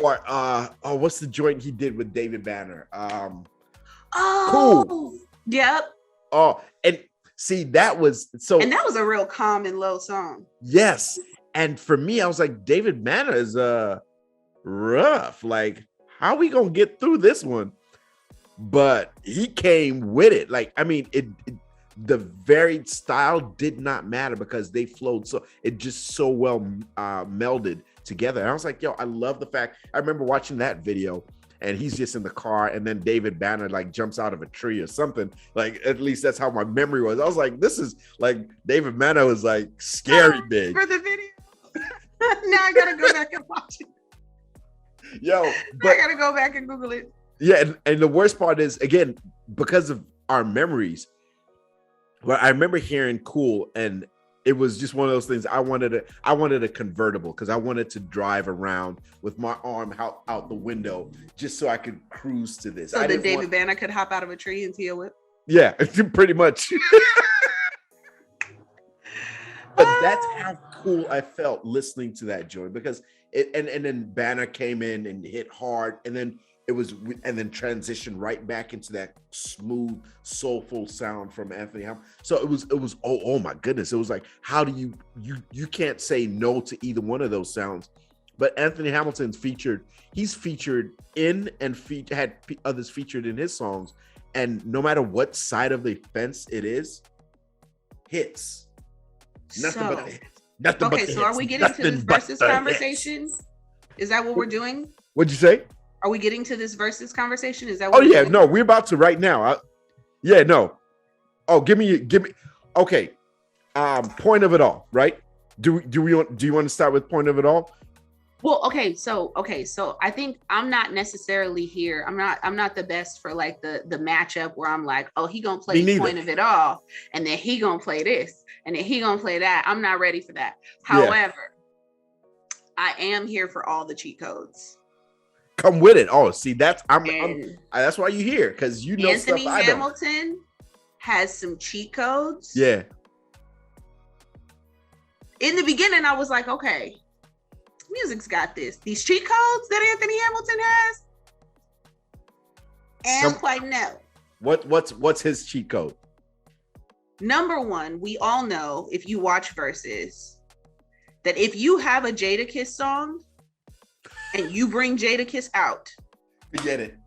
Or what's the joint he did with David Banner? Cool. Yep. Oh, and see, that was a real calm and low song. Yes. And for me, I was like, David Banner is rough. Like, how are we gonna get through this one? But he came with it. Like, I mean, the varied style did not matter because they flowed it just so well melded together. And I was like, yo, I love the fact. I remember watching that video, and he's just in the car, and then David Banner like jumps out of a tree or something. Like, at least that's how my memory was. I was like, this is like David Banner was like scary big. For the video. Now I gotta go back and watch it. Yo, but I gotta go back and Google it. Yeah, and the worst part is, again, because of our memories, well, I remember hearing Cool, and it was just one of those things. I wanted a convertible because I wanted to drive around with my arm out the window just so I could cruise to this. So that David Banner could hop out of a tree and see a whip? Yeah, pretty much. But that's how cool I felt listening to that joint, because and then Banner came in and hit hard, and then transitioned right back into that smooth, soulful sound from Anthony Hamilton. So it was oh my goodness, it was like, how do you can't say no to either one of those sounds. But Anthony Hamilton's he's featured in and had others featured in his songs, and no matter what side of the fence it is, hits. Nothing but hits. Nothing but hits. So are we getting to this Verzuz conversation? Is that what we're doing? What'd you say? Are we getting to this Verzuz conversation? Is that what doing? No, we're about to right now. Give me okay. Point of it all, right? Do you want to start with point of it all? Well, so I think I'm not necessarily here. I'm not the best for like the matchup where I'm like, oh, he gonna play point of it all, and then he gonna play this, and then he gonna play that. I'm not ready for that. However, I am here for all the cheat codes. Come with it. Oh, see, that's that's why you're here, because you know Anthony stuff I don't. Hamilton has some cheat codes. Yeah. In the beginning, I was like, okay, music's got this. These cheat codes that Anthony Hamilton has, and quite no. What's his cheat code? Number one, we all know, if you watch Verzuz, that if you have a Jadakiss song and you bring Jadakiss out, forget it.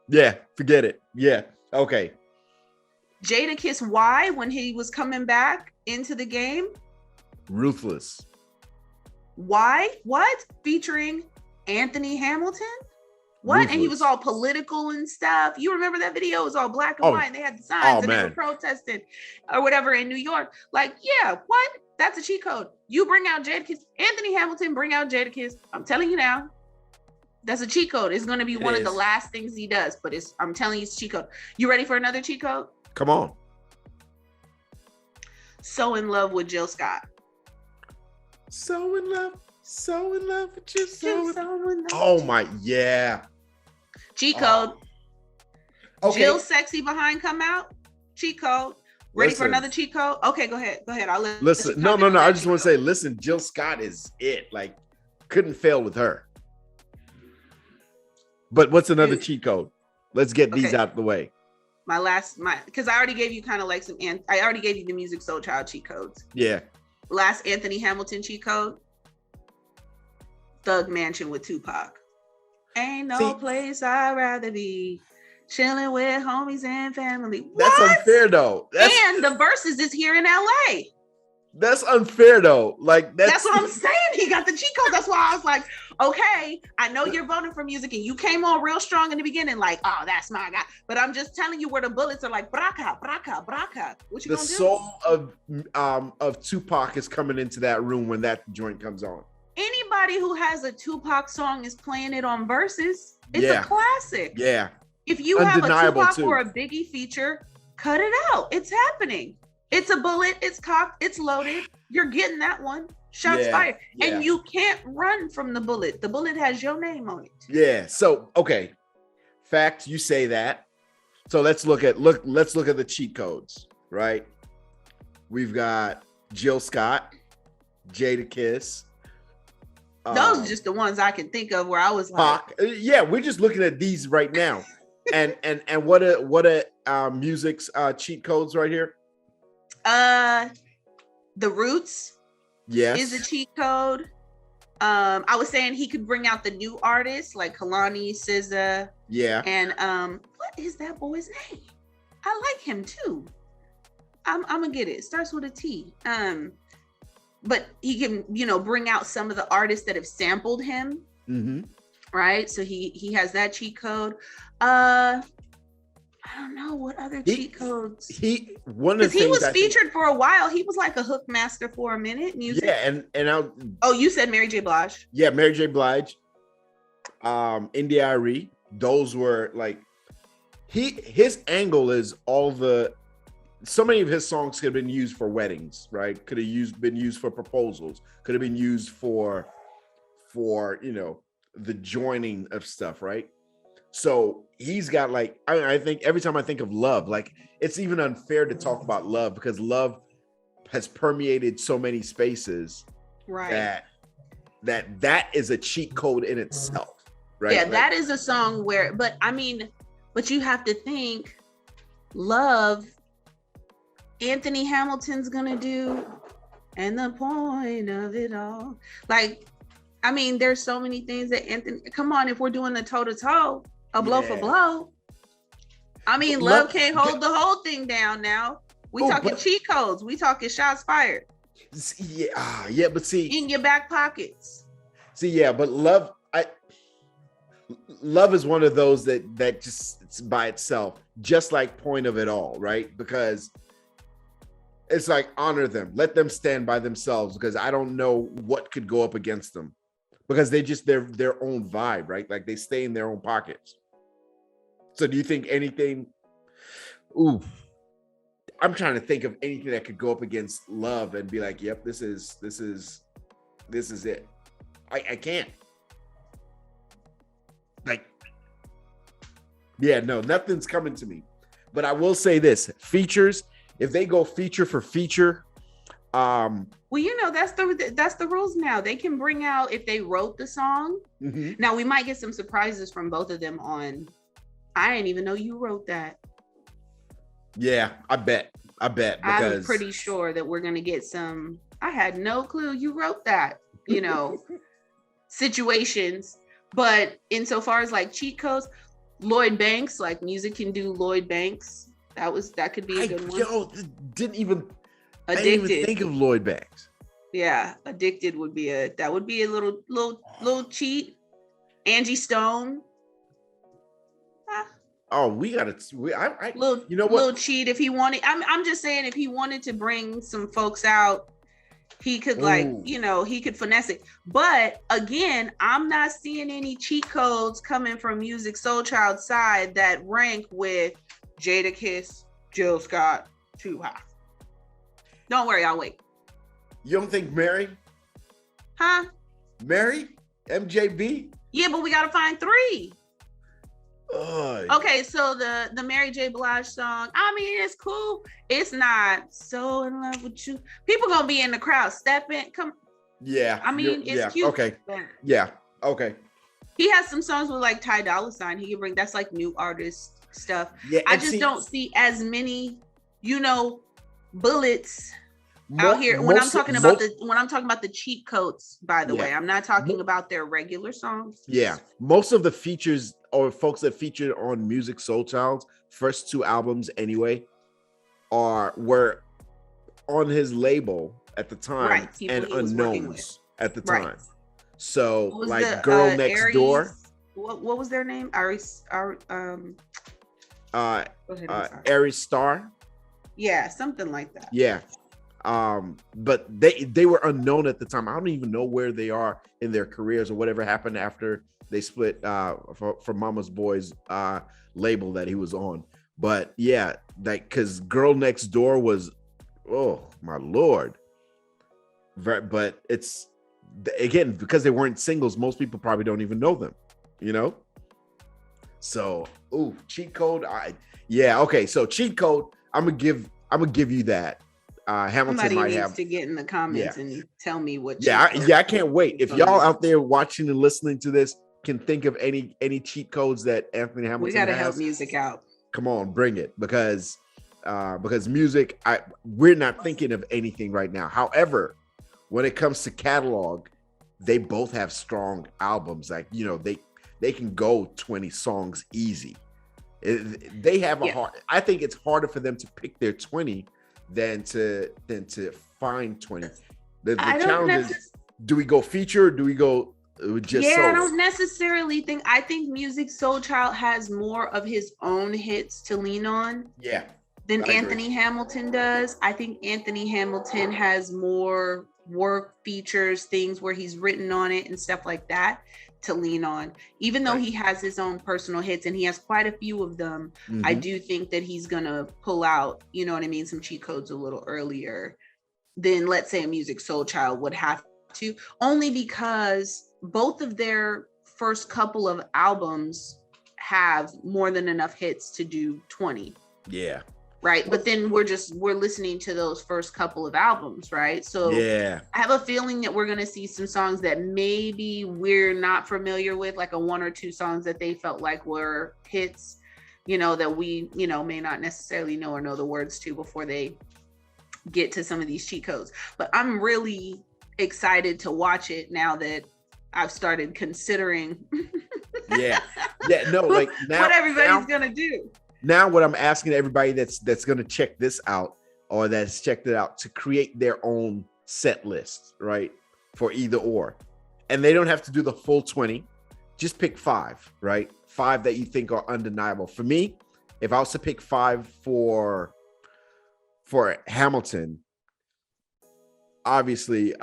Yeah, forget it. Yeah, okay. Jadakiss, why, when he was coming back into the game? Ruthless. Why? What? Featuring Anthony Hamilton? What? Ruthless. And he was all political and stuff. You remember that video? It was all black and white, and they had the signs, and they were protesting or whatever in New York. Like, yeah, what? That's a cheat code. You bring out Jadakiss. Anthony Hamilton, bring out Jadakiss. I'm telling you now, that's a cheat code. It's going to be one of the last things he does, but I'm telling you, it's a cheat code. You ready for another cheat code? Come on. So in love with Jill Scott. So in love with you. Oh my, yeah. Cheat code. Okay. Jill sexy behind come out. Cheat code. Ready for another cheat code? Okay, go ahead. I'll listen. No. I just want to say, listen, Jill Scott is it. Like, couldn't fail with her. But what's another cheat code? Let's get these out of the way. Because I already gave you kind of like I already gave you the Musiq Soulchild cheat codes. Yeah. Last Anthony Hamilton cheat code. Thug Mansion with Tupac. Ain't no place I'd rather be. Chilling with homies and family. What? That's unfair though. And the Verzuz is here in LA. That's unfair though. Like that's what I'm saying. He got the cheat code. That's why I was like, okay, I know you're voting for music and you came on real strong in the beginning, like, oh, that's my guy. But I'm just telling you where the bullets are like, braca, braca, braca. What you gonna do? The soul of Tupac is coming into that room when that joint comes on. Anybody who has a Tupac song is playing it on Verzuz. It's a classic. Yeah. If you have a Tupac or a Biggie feature, cut it out. It's happening. It's a bullet. It's cocked. It's loaded. You're getting that one. Shots fired. Yeah. And you can't run from the bullet. The bullet has your name on it. Yeah. So, okay. Fact, you say that. So let's look at the cheat codes, right? We've got Jill Scott, Jadakiss. Those are just the ones I can think of where I was like, yeah, we're just looking at these right now. and what are Music's cheat codes right here? The Roots, yes, is a cheat code. I was saying he could bring out the new artists like Kalani, SZA, yeah, and what is that boy's name? I like him too. I'm gonna get it. Starts with a T. But he can, bring out some of the artists that have sampled him. Mm-hmm. right? So he has that cheat code. I don't know what other cheat codes. One of the he things was featured for a while. He was like a hook master for a minute. Music. Yeah, oh, you said Mary J. Blige. Yeah, Mary J. Blige, India.Arie. Those were like his angle is so many of his songs could have been used for weddings, right? Could have been used for proposals. Could have been used for the joining of stuff, right? So he's got like, I think every time I think of love, like it's even unfair to talk about love because love has permeated so many spaces, right? That is a cheat code in itself, right? Yeah, that is a song where, but you have to think, love, Anthony Hamilton's gonna do, and the point of it all. Like, there's so many things that Anthony, come on, if we're doing the toe to toe, blow for blow. Love can't hold the whole thing down now. We talking cheat codes. We talking shots fired. Yeah, but see, in your back pockets. See, yeah, but love is one of those that just it's by itself, just like point of it all, right? Because it's like honor them, let them stand by themselves, because I don't know what could go up against them, because they're their own vibe, right? Like they stay in their own pockets. So do you think anything? Ooh, I'm trying to think of anything that could go up against love and be like, yep, this is it. I can't. Like, yeah, no, nothing's coming to me. But I will say this: features, if they go feature for feature, well, that's the rules now. They can bring out, if they wrote the song. Mm-hmm. Now we might get some surprises from both of them on. I didn't even know you wrote that. Yeah, I bet. Because I'm pretty sure that we're gonna get some. I had no clue you wrote that. Situations. But insofar as like cheat codes, Lloyd Banks, like music can do Lloyd Banks. That could be a good one. Didn't even think of Lloyd Banks. Yeah, Addicted would be a little cheat. Angie Stone. Oh, we gotta. Little cheat if he wanted. I'm just saying, if he wanted to bring some folks out, he could he could finesse it. But again, I'm not seeing any cheat codes coming from Musiq Soulchild side that rank with Jadakiss, Jill Scott, Too High. Don't worry, I'll wait. You don't think Mary? Huh? Mary? MJB? Yeah, but we gotta find 3. Okay, so the Mary J. Blige song, it's cool. It's not so in love with you. People gonna be in the crowd stepping. Come. Yeah. It's cute. Okay. Yeah. Okay. He has some songs with like Ty Dolla $ign. He can bring, that's like new artist stuff. Yeah. I just don't see as many, bullets out here when I'm talking about the cheat codes. By the way, I'm not talking about their regular songs. Yeah, most of the features or folks that featured on Musiq Soulchild's first 2 albums anyway were on his label at the time, right, and unknowns at the time. Right. So like Girl Next Door. What was their name? Aries Star. Yeah, something like that. Yeah. But they were unknown at the time. I don't even know where they are in their careers or whatever happened after they split for Mama's Boys label that he was on. But yeah, because Girl Next Door was, oh my Lord. But it's, again, because they weren't singles, most people probably don't even know them, So, cheat code. Okay. So cheat code, I'm gonna give you that. Hamilton Somebody might needs have to get in the comments and tell me what. I can't wait. If y'all out there watching and listening to this can think of any cheat codes that Anthony Hamilton we gotta help music out. Come on, bring it, because music, we're not thinking of anything right now. However, when it comes to catalog, they both have strong albums. Like they can go 20 songs easy. They have I think it's harder for them to pick their 20 than to find 20. The challenge is, do we go feature or do we go Just yeah, so. I don't necessarily think. I think Musiq Soulchild has more of his own hits to lean on. Yeah. Than Anthony Hamilton does. I think Anthony Hamilton has more work features, things where he's written on it and stuff like that to lean on. Even though he has his own personal hits and he has quite a few of them, I do think that he's gonna pull out, you know what I mean, some cheat codes a little earlier than, let's say, a Musiq Soulchild would have to, only because both of their first couple of albums have more than enough hits to do 20. Yeah. Right. But then we're listening to those first couple of albums. Right. So I have a feeling that we're going to see some songs that maybe we're not familiar with, like a one or two songs that they felt like were hits, you know, that we, you know, may not necessarily know or know the words to before they get to some of these cheat codes. But I'm really excited to watch it now that I've started considering like now, what everybody's going to do. Now, what I'm asking everybody that's going to check this out or that's checked it out to create their own set list, right? For either or. And they don't have to do the full 20. Just pick 5, right? 5 that you think are undeniable. For me, if I was to pick 5 for Hamilton, obviously,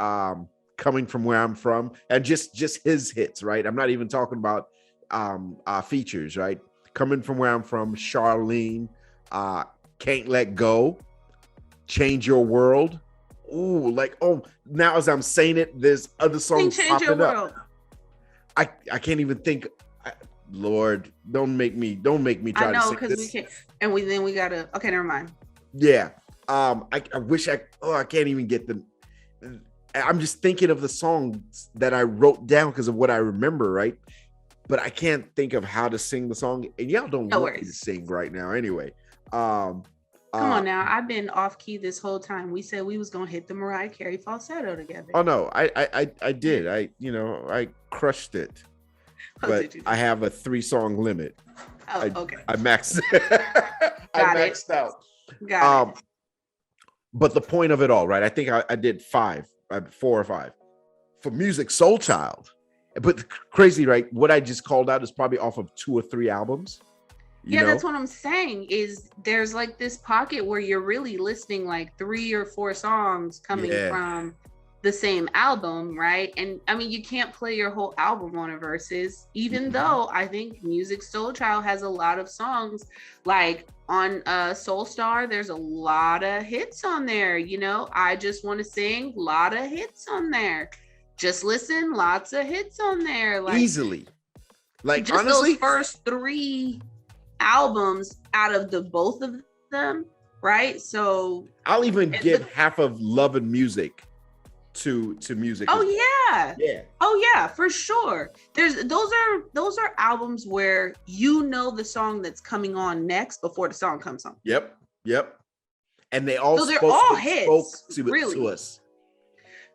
coming from where I'm from, and just his hits, right? I'm not even talking about features, right? Coming from where I'm from, Charlene, Can't Let Go, Change Your World. Ooh, like, oh, now as I'm saying it, there's other songs popping up. I can't even think. Lord, don't make me try to sing this. We can't. And we gotta. Okay, never mind. Yeah. I wish I can't even get them. I'm just thinking of the songs that I wrote down because of what I remember, right? But I can't think of how to sing the song, and y'all don't want me to sing right now anyway. Come on now, I've been off key this whole time. We said we was gonna hit the Mariah Carey falsetto together. Oh no, I did. I crushed it. But I have a 3-song limit. Oh, okay. I maxed out. Got it. But the point of it all, right? I think I did 4 or 5 for Musiq Soulchild. But crazy, right? What I just called out is probably off of 2 or 3 albums. You know? That's what I'm saying, is there's like this pocket where you're really listening like 3 or 4 songs coming from the same album, right? And I mean, you can't play your whole album on a Verzuz, even though I think Musiq Soulchild has a lot of songs. Like on Soul Star, there's a lot of hits on there, you know? I Just Want to Sing, a lot of hits on there. Just Listen, lots of hits on there. Like, easily. Like, just honestly, those first 3 albums out of the both of them, right? So I'll even give half of Love and Music to Musiq. Oh yeah, for sure. Those are albums where you know the song that's coming on next before the song comes on. Yep. And they all they're all hits to us.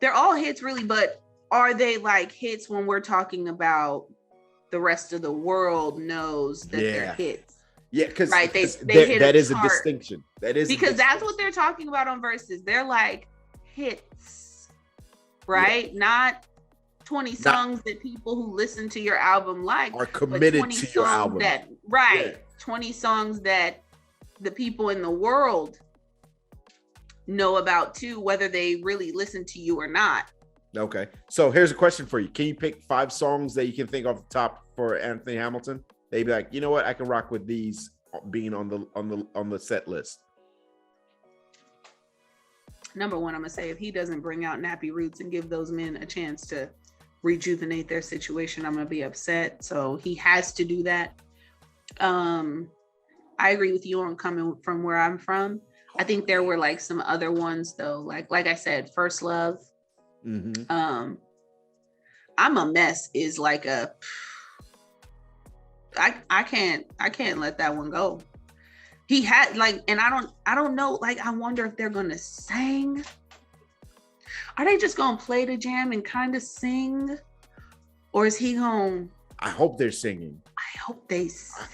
They're all hits, really, but are they like hits when we're talking about the rest of the world knows that they're hits? Yeah, because right, they hit that is a distinction. That is because that's what they're talking about on Verzuz. They're like hits, right? Yeah. Not 20 songs that people who listen to your album like are committed to your album. 20 songs that the people in the world know about too, whether they really listen to you or not. Okay, so here's a question for you. Can you pick 5 songs that you can think off the top for Anthony Hamilton? They'd be like, you know what, I can rock with these being on the set list. Number one, I'm gonna say, if he doesn't bring out Nappy Roots and give those men a chance to rejuvenate their situation, I'm gonna be upset. So he has to do that. I agree with you on coming from where I'm from. I think there were like some other ones though, like I said, First Love. I'm a Mess is like a I can't let that one go. He had like, and I don't know, like I wonder if they're gonna sing. Are they just gonna play the jam and kind of sing? Or is he gonna I hope they're singing. I hope they sing.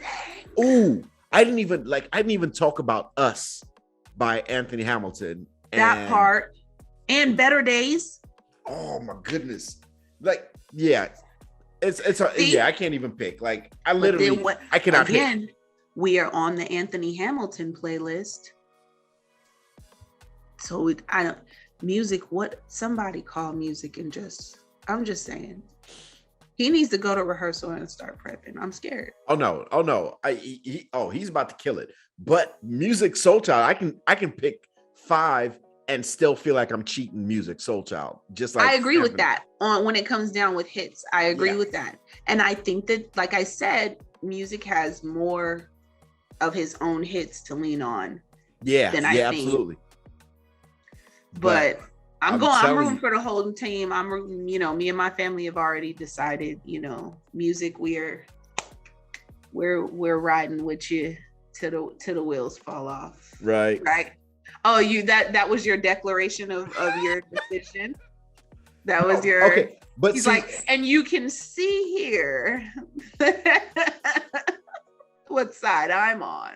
Ooh, I didn't even talk about Us by Anthony Hamilton. That part. And Better Days. Oh my goodness. Like, yeah. Yeah, I can't even pick. Like I literally, I cannot again, pick. We are on the Anthony Hamilton playlist. So music, what somebody call music and I'm just saying. He needs to go to rehearsal and start prepping. I'm scared. Oh no. He's about to kill it. But Musiq Soulchild, I can pick 5 and still feel like I'm cheating Musiq Soulchild. Just like I agree with that. When it comes down with hits, I agree with that. And I think that, like I said, Musiq has more of his own hits to lean on. Than I think. Absolutely. But I'm rooting for the whole team. I'm rooting, me and my family have already decided, Musiq, we're riding with you till the wheels fall off. Right. Oh, that was your declaration of your decision. That was your okay. But he's like, and you can see here what side I'm on.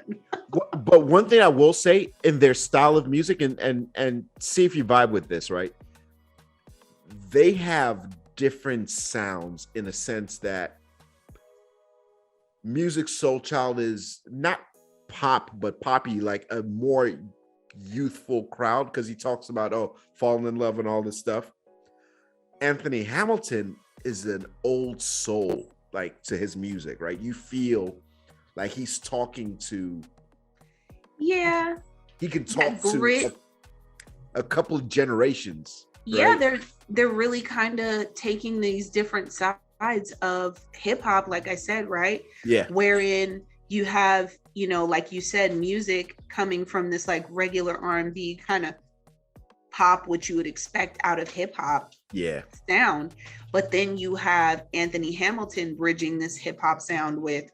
But one thing I will say in their style of music, and see if you vibe with this, right? They have different sounds in a sense that Musiq Soulchild is not pop, but poppy, like a more youthful crowd, because he talks about falling in love and all this stuff. Anthony Hamilton is an old soul, like, to his music, right? You feel like he's talking to he can talk to a couple of generations. Yeah, right? they're really kind of taking these different sides of hip hop, like I said, right? Yeah. Wherein you have, like you said, Musiq coming from this like regular R&B kind of pop, which you would expect out of hip hop sound. But then you have Anthony Hamilton bridging this hip hop sound with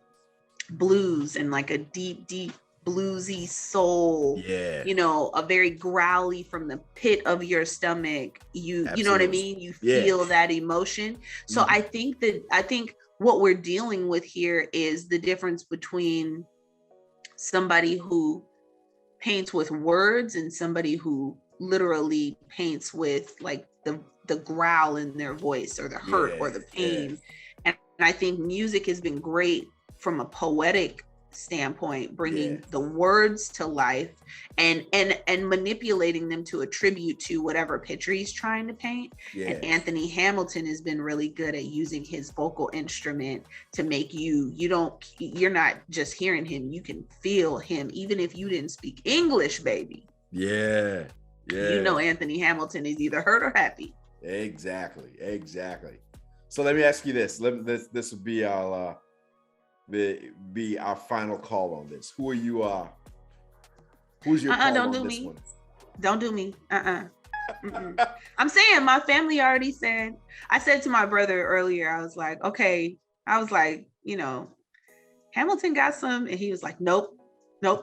blues and like a deep bluesy soul, a very growly from the pit of your stomach. You know what I mean? You feel that emotion. So I think what we're dealing with here is the difference between somebody who paints with words and somebody who literally paints with like the growl in their voice or the hurt or the pain. And I think Musiq has been great from a poetic standpoint, bringing the words to life and manipulating them to attribute to whatever picture he's trying to paint. And Anthony Hamilton has been really good at using his vocal instrument to make you're not just hearing him, you can feel him even if you didn't speak English, baby. Anthony Hamilton is either hurt or happy. Exactly. So let me ask you this. This would be our final call on this. Who's your call on this one? Don't do me. I'm saying my family already said. I said to my brother earlier, I was like, okay. I was like, Hamilton got some, and he was like, nope. I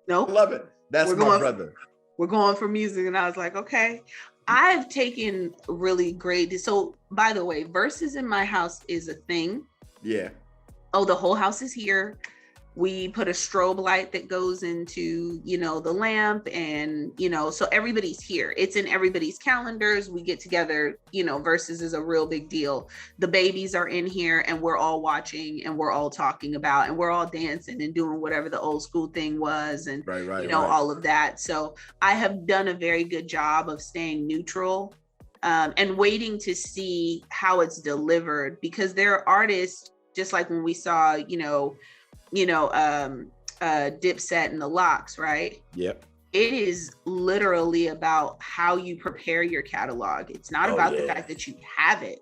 love it. That's my brother. We're going for Musiq, and I was like, okay. I've taken really great. So, by the way, Verzuz in my house is a thing. Yeah. Oh, the whole house is here. We put a strobe light that goes into, the lamp, and, so everybody's here. It's in everybody's calendars. We get together, Verzuz is a real big deal. The babies are in here, and we're all watching, and we're all talking about, and we're all dancing and doing whatever the old school thing was, and, all of that. So I have done a very good job of staying neutral and waiting to see how it's delivered, because there are artists, just like when we saw, Dipset and the Lox, right? Yep. It is literally about how you prepare your catalog. It's not about the fact that you have it.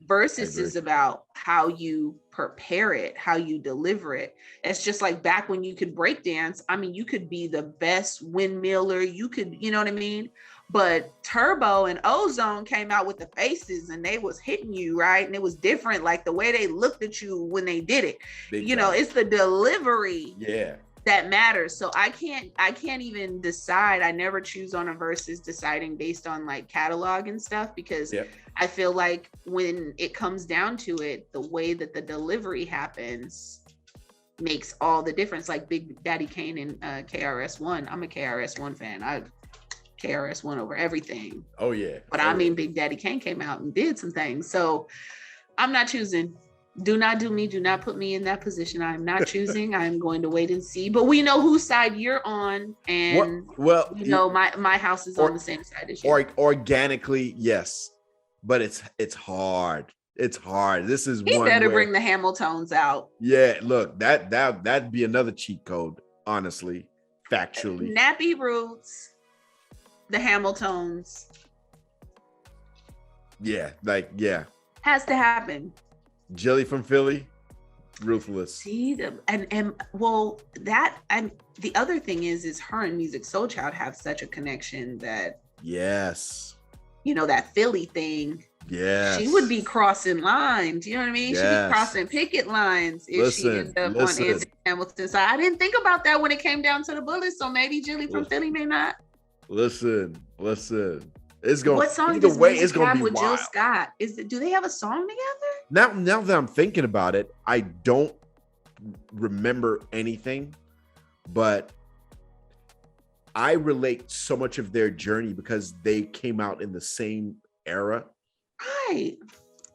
Verzuz is about how you prepare it, how you deliver it. It's just like back when you could break dance. I mean, you could be the best windmiller. You could, you know what I mean? But Turbo and Ozone came out with the faces, and they was hitting you, right? And it was different, like the way they looked at you when they did it. It's the delivery that matters. So I can't even decide. I never choose on a Verzuz deciding based on like catalog and stuff, because I feel like when it comes down to it, the way that the delivery happens makes all the difference. Like Big Daddy Kane and KRS-One. I'm a KRS-One fan. KRS-One over everything. Oh yeah. But I mean, Big Daddy Kane came out and did some things. So I'm not choosing. Do not do me. Do not put me in that position. I'm not choosing. I'm going to wait and see. But we know whose side you're on, and you know my house is on the same side as you. Organically, yes, but it's hard. It's hard. This is he better bring the Hamiltons out. Yeah, look, that'd be another cheat code. Honestly, factually, Nappy Roots, the Hamiltons. Yeah, has to happen. Jilly from Philly, ruthless. See the and well that and the other thing is her and Musiq Soulchild have such a connection that yes, you know, that Philly thing. Yes, she would be crossing lines. You know what I mean? Yes. She'd be crossing picket lines if she ended up on Anthony Hamilton's side. I didn't think about that when it came down to the bullets. So maybe Jilly from Philly may not. Listen. It's going. What song does it's going to be with wild. Jill Scott? Do they have a song together? Now that I'm thinking about it, I don't remember anything, but I relate so much of their journey because they came out in the same era, right?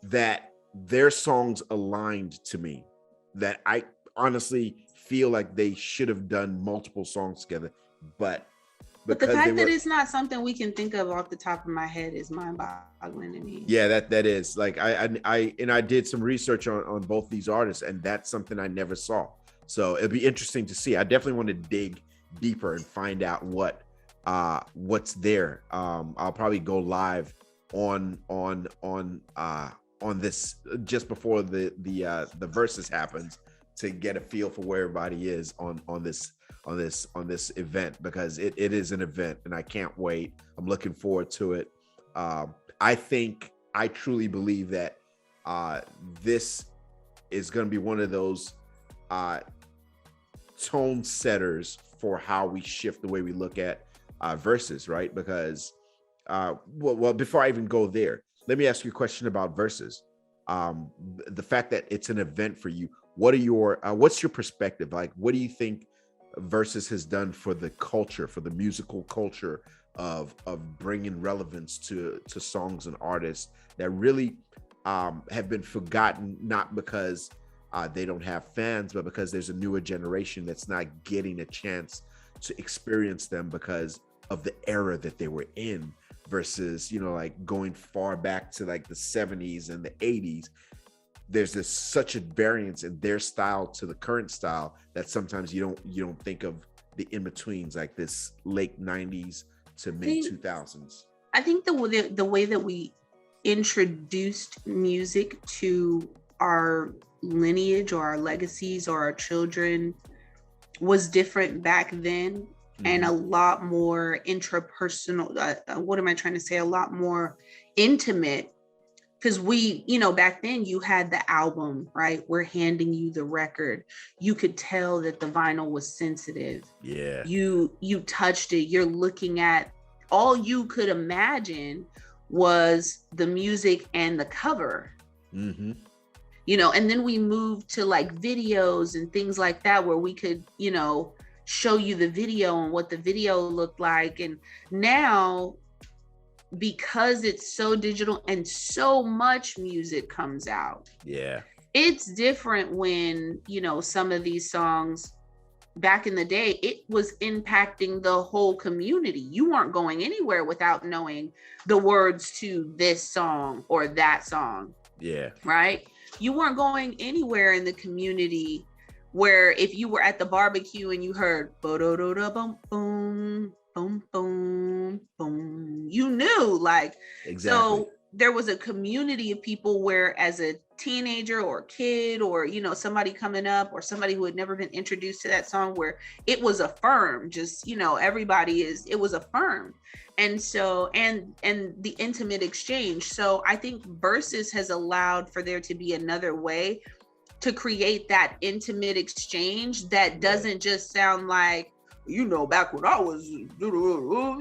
That their songs aligned to me. That I honestly feel like they should have done multiple songs together, but the fact that it's not something we can think of off the top of my head is mind-boggling to me. Yeah, that is like I did some research on both these artists, and that's something I never saw. So it'd be interesting to see. I definitely want to dig deeper and find out what's there. I'll probably go live on this just before the Verzuz happens to get a feel for where everybody is on this event, because it is an event and I can't wait. I'm looking forward to it. I truly believe that this is going to be one of those tone setters for how we shift the way we look at Verzuz, right? Because well, before I even go there, let me ask you a question about Verzuz. The fact that it's an event for you, what's your perspective? Like, what do you think Verzuz has done for the culture, for the musical culture of bringing relevance to songs and artists that really have been forgotten, not because they don't have fans, but because there's a newer generation that's not getting a chance to experience them because of the era that they were in, versus, you know, like going far back to like the 70s and the 80s. There's such a variance in their style to the current style that sometimes you don't think of the in-betweens, like this late 90s to mid 2000s. I think the way that we introduced music to our lineage or our legacies or our children was different back then, and a lot more intrapersonal. A lot more intimate. Because we, you know, back then you had the album, right? We're handing you the record. You could tell that the vinyl was sensitive. Yeah. You touched it. You're looking at, all you could imagine was the music and the cover. Mm-hmm. You know, and then we moved to like videos and things like that, where we could, you know, show you the video and what the video looked like. And now, because it's so digital and so much music comes out. Yeah. It's different when, you know, some of these songs back in the day, it was impacting the whole community. You weren't going anywhere without knowing the words to this song or that song. Yeah. Right? You weren't going anywhere in the community where if you were at the barbecue and you heard boom boom boom boom boom, you knew, like, exactly. So there was a community of people where, as a teenager or kid, or, you know, somebody coming up or somebody who had never been introduced to that song, where it was affirmed, just, you know, it was affirmed. And so, and the intimate exchange. So I think Verzuz has allowed for there to be another way to create that intimate exchange that doesn't just sound like, you know, back when I was, you know,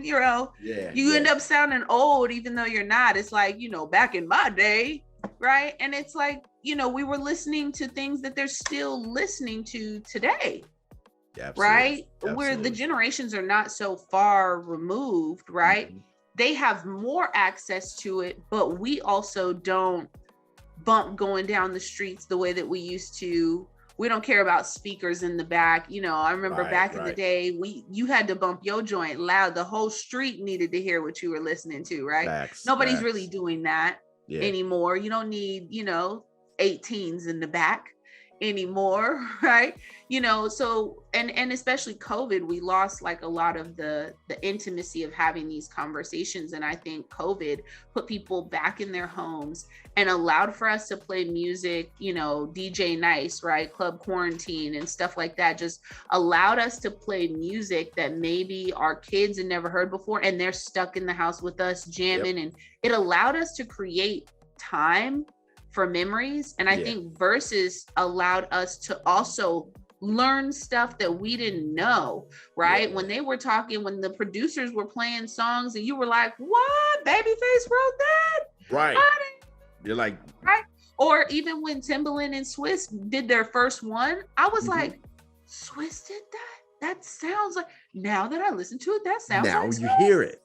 you end up sounding old, even though you're not. It's like, you know, back in my day, right? And it's like, you know, we were listening to things that they're still listening to today, right? Absolutely. Where the generations are not so far removed, right? Mm-hmm. They have more access to it, but we also don't bump going down the streets the way that we used to. We don't care about speakers in the back. You know, I remember back in the day, you had to bump your joint loud. The whole street needed to hear what you were listening to, right? Nobody's really doing that anymore. You don't need, 18s in the back anymore, right? So and especially COVID, we lost like a lot of the intimacy of having these conversations. And I think COVID put people back in their homes and allowed for us to play music, DJ Nice, right? Club Quarantine and stuff like that, just allowed us to play music that maybe our kids had never heard before, and they're stuck in the house with us jamming. And it allowed us to create time for memories. And I think Verzuz allowed us to also learn stuff that we didn't know, right? When they were talking, when the producers were playing songs and you were like, what? Babyface wrote that? Right. You're like, right? Or even when Timbaland and Swiss did their first one, I was like, Swiss did that? That sounds like, now that I listen to it, that sounds now like you Swiss. Hear it.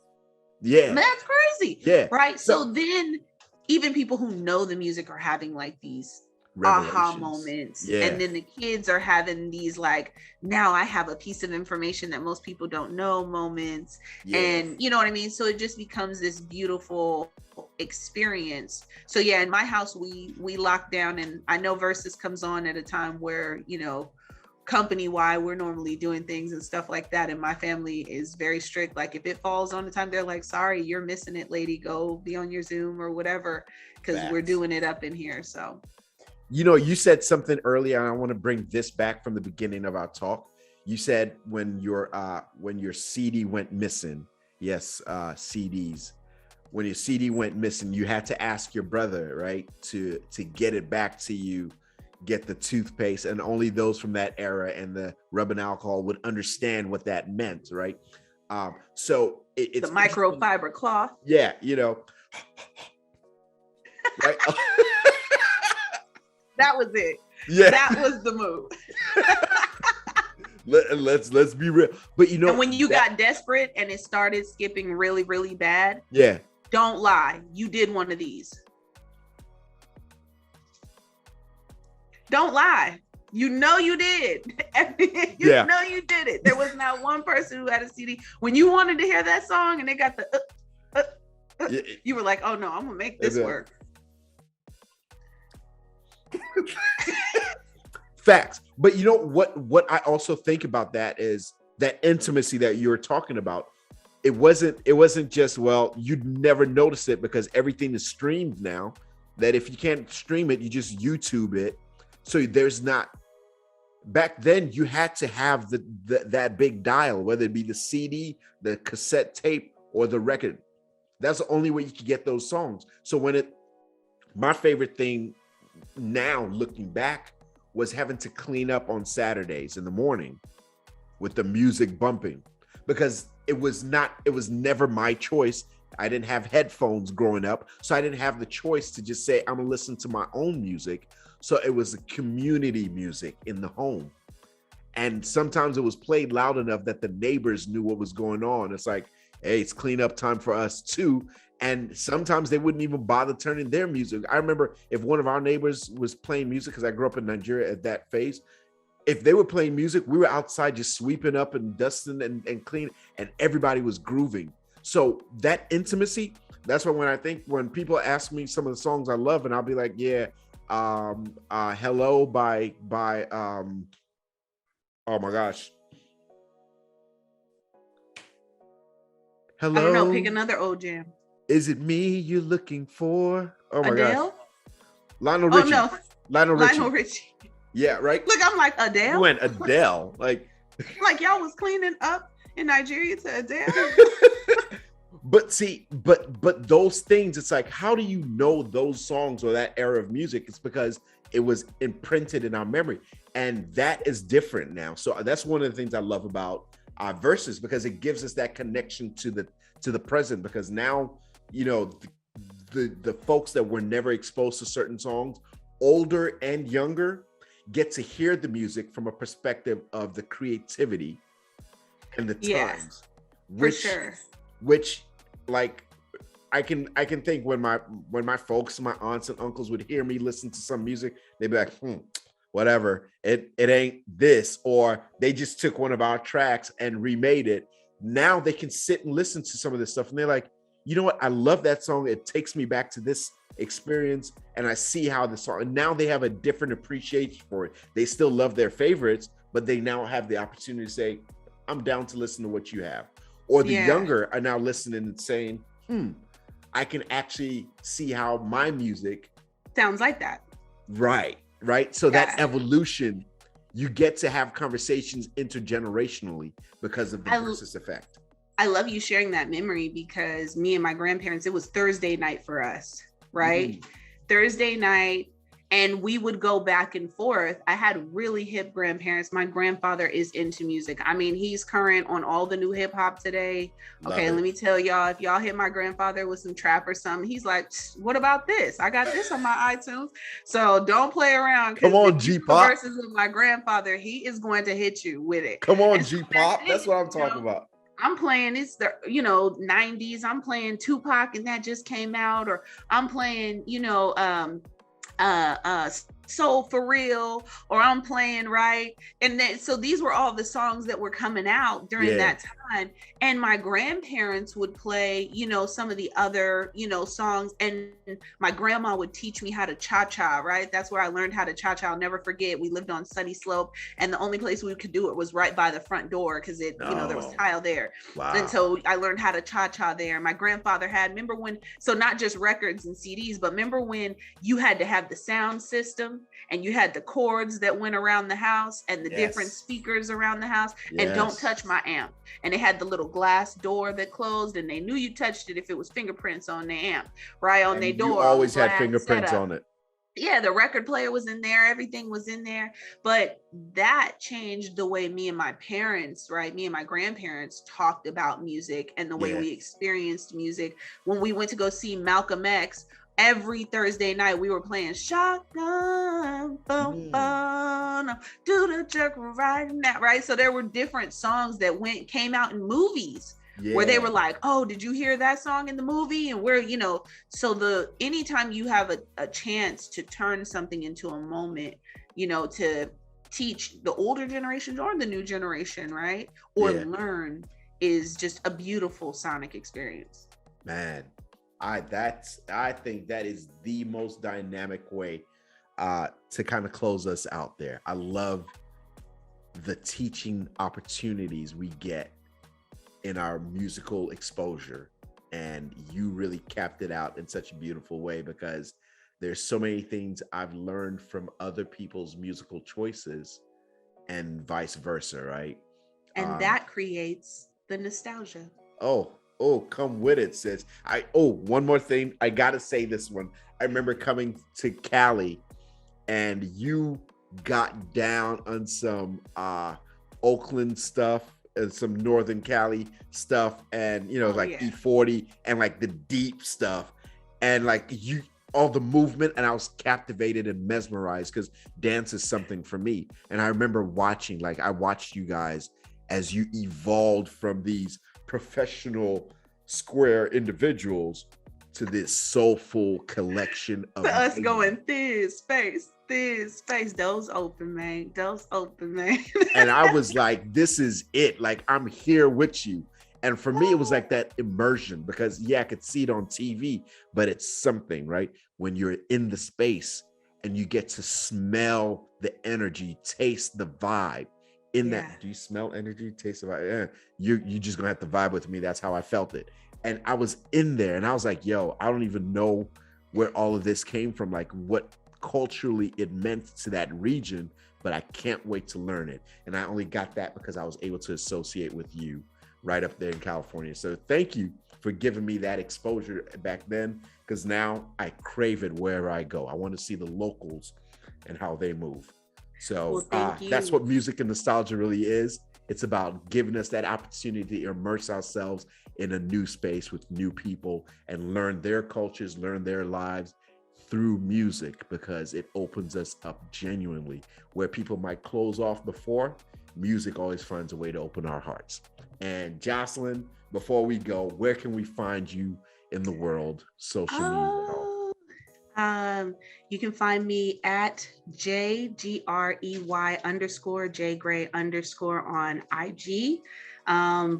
Yeah. That's crazy. Yeah. Right. So then even people who know the music are having like these aha moments. And then the kids are having these like, now I have a piece of information that most people don't know moments. And you know what I mean? So it just becomes this beautiful experience. So in my house, we lock down, and I know Verzuz comes on at a time where, company-wide, we're normally doing things and stuff like that. And my family is very strict. Like if it falls on the time, they're like, sorry, you're missing it, lady. Go be on your Zoom or whatever, because we're doing it up in here. So, you said something earlier, and I want to bring this back from the beginning of our talk. You said when your CD went missing, CDs. When your CD went missing, you had to ask your brother, right, to get it back to you, get the toothpaste, and only those from that era and the rubbing alcohol would understand what that meant, right? So it's the microfiber cloth. Yeah, right. That was it. Yeah, that was the move. Let's be real. But and when you got desperate and it started skipping really, really bad, don't lie, you did one of these. Don't lie. You know you did. You know you did it. There was not one person who had a CD. When you wanted to hear that song and they got the you were like, oh no, I'm gonna make this work. Facts. But what I also think about that is that intimacy that you're talking about. It wasn't just, you'd never notice it because everything is streamed now, that if you can't stream it, you just YouTube it. So there's not, back then you had to have that big dial, whether it be the CD, the cassette tape, or the record. That's the only way you could get those songs. So my favorite thing now looking back was having to clean up on Saturdays in the morning with the music bumping, because it was never my choice. I didn't have headphones growing up, so I didn't have the choice to just say, I'm gonna listen to my own music. So it was community music in the home. And sometimes it was played loud enough that the neighbors knew what was going on. It's like, hey, it's cleanup time for us too. And sometimes they wouldn't even bother turning their music. I remember if one of our neighbors was playing music, because I grew up in Nigeria at that phase, if they were playing music, we were outside just sweeping up and dusting and cleaning, and everybody was grooving. So that intimacy, that's why when people ask me some of the songs I love, and I'll be like, Hello by oh my gosh. Hello. I don't know, pick another old jam. Is it me you're looking for? Oh my Adele? gosh. Lionel Richie. Oh no. Lionel Richie. Yeah, right. Look, I'm like, Adele. You went Adele. Like y'all was cleaning up in Nigeria to Adele. But see, but those things, it's like, how do you know those songs or that era of music? It's because it was imprinted in our memory, and that is different now. So that's one of the things I love about Verzuz, because it gives us that connection to the present. Because now, the folks that were never exposed to certain songs, older and younger, get to hear the music from a perspective of the creativity and the times. For sure. Which, like, I can think when my folks, my aunts and uncles would hear me listen to some music, they'd be like, whatever, it ain't this, or they just took one of our tracks and remade it. Now they can sit and listen to some of this stuff and they're like, you know what, I love that song. It takes me back to this experience and I see how the song, and now they have a different appreciation for it. They still love their favorites, but they now have the opportunity to say, I'm down to listen to what you have. Or the younger are now listening and saying, I can actually see how my music sounds like that. Right. So that evolution, you get to have conversations intergenerationally because of the Verzuz effect. I love you sharing that memory because me and my grandparents, it was Thursday night for us, right? Thursday night, and we would go back and forth. I had really hip grandparents. My grandfather is into music. I mean, he's current on all the new hip hop today. Okay, let me tell y'all, if y'all hit my grandfather with some trap or something, he's like, what about this? I got this on my iTunes. So don't play around. Come on, G-Pop. Versus with my grandfather, he is going to hit you with it. Come on, G-Pop. That's what I'm talking about. I'm playing, it's the 90s. I'm playing Tupac and that just came out, or I'm playing, Soul for Real, or I'm playing, right? And then, so these were all the songs that were coming out during that time. And my grandparents would play, some of the other, songs. And my grandma would teach me how to cha-cha, right? That's where I learned how to cha-cha. I'll never forget. We lived on Sunny Slope, and the only place we could do it was right by the front door because there was tile there. Wow. And so I learned how to cha-cha there. My grandfather remember when, so not just records and CDs, but remember when you had to have the sound system and you had the cords that went around the house and the different speakers around the house, and don't touch my amp. And they had the little glass door that closed, and they knew you touched it if it was fingerprints on the amp, right? On their door. You always had fingerprints on it. Yeah, the record player was in there, everything was in there. But that changed the way me and my parents, right? Me and my grandparents talked about music and the way we experienced music. When we went to go see Malcolm X, every Thursday night we were playing shotgun, boom, boom, do the jerk right now, right? So there were different songs that came out in movies where they were like, oh, did you hear that song in the movie? And we're, so anytime you have a chance to turn something into a moment, to teach the older generations or the new generation, right? Or learn, is just a beautiful sonic experience. Man, I think that is the most dynamic way to kind of close us out there. I love the teaching opportunities we get in our musical exposure, and you really capped it out in such a beautiful way, because there's so many things I've learned from other people's musical choices and vice versa, right? And that creates the nostalgia. Oh, come with it, sis. One more thing. I gotta say this one. I remember coming to Cali and you got down on some Oakland stuff and some Northern Cali stuff, and E40 and like the deep stuff, and like all the movement, and I was captivated and mesmerized because dance is something for me. And I remember I watched you guys as you evolved from these professional square individuals to this soulful collection of us going this space, those open, man. And I was like, this is it. Like, I'm here with you. And for me, it was like that immersion, because I could see it on TV, but it's something, right? When you're in the space and you get to smell the energy, taste the vibe in that. Do you smell energy, taste the vibe? You just gonna have to vibe with me. That's how I felt it. And I was in there and I was like, yo, I don't even know where all of this came from, like what culturally it meant to that region, but I can't wait to learn it. And I only got that because I was able to associate with you right up there in California. So thank you for giving me that exposure back then, because now I crave it wherever I go. I want to see the locals and how they move. So that's what music and nostalgia really is. It's about giving us that opportunity to immerse ourselves in a new space with new people and learn their cultures, learn their lives through music, because it opens us up genuinely. Where people might close off before, music always finds a way to open our hearts. And Joslyn, before we go, where can we find you in the world, social media at all? You can find me at JGREY_JGray_ on IG.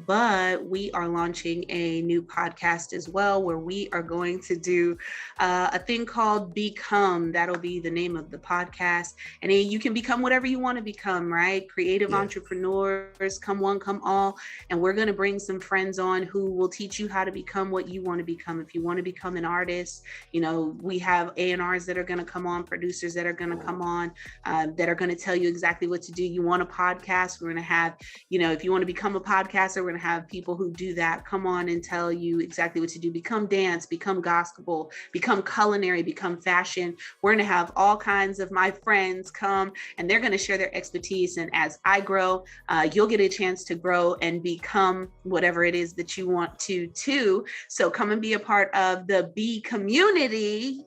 But we are launching a new podcast as well, where we are going to do a thing called Become. That'll be the name of the podcast. And then you can become whatever you want to become, right? Creative entrepreneurs, come one, come all. And we're going to bring some friends on who will teach you how to become what you want to become. If you want to become an artist, we have A&Rs that are going to come on, producers that are going to come on, that are going to tell you exactly what to do. You want a podcast? We're going to have, if you want to become a podcaster, we're going to have people who do that come on and tell you exactly what to do. Become dance, become gospel, become culinary, become fashion. We're going to have all kinds of my friends come, and they're going to share their expertise. And as I grow, you'll get a chance to grow and become whatever it is that you want to too. So come and be a part of the B community.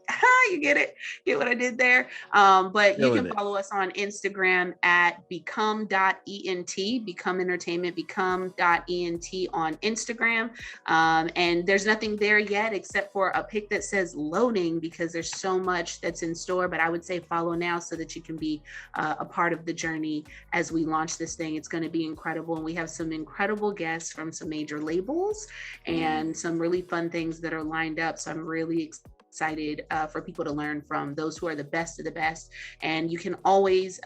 You get it? Get what I did there? But you can follow us on Instagram at become.ent, become entertainment, become.ent on Instagram. And there's nothing there yet except for a pic that says loading, because there's so much that's in store. But I would say follow now so that you can be a part of the journey as we launch this thing. It's going to be incredible. And we have some incredible guests from some major labels and some really fun things that are lined up. So I'm really excited for people to learn from those who are the best of the best. And you can always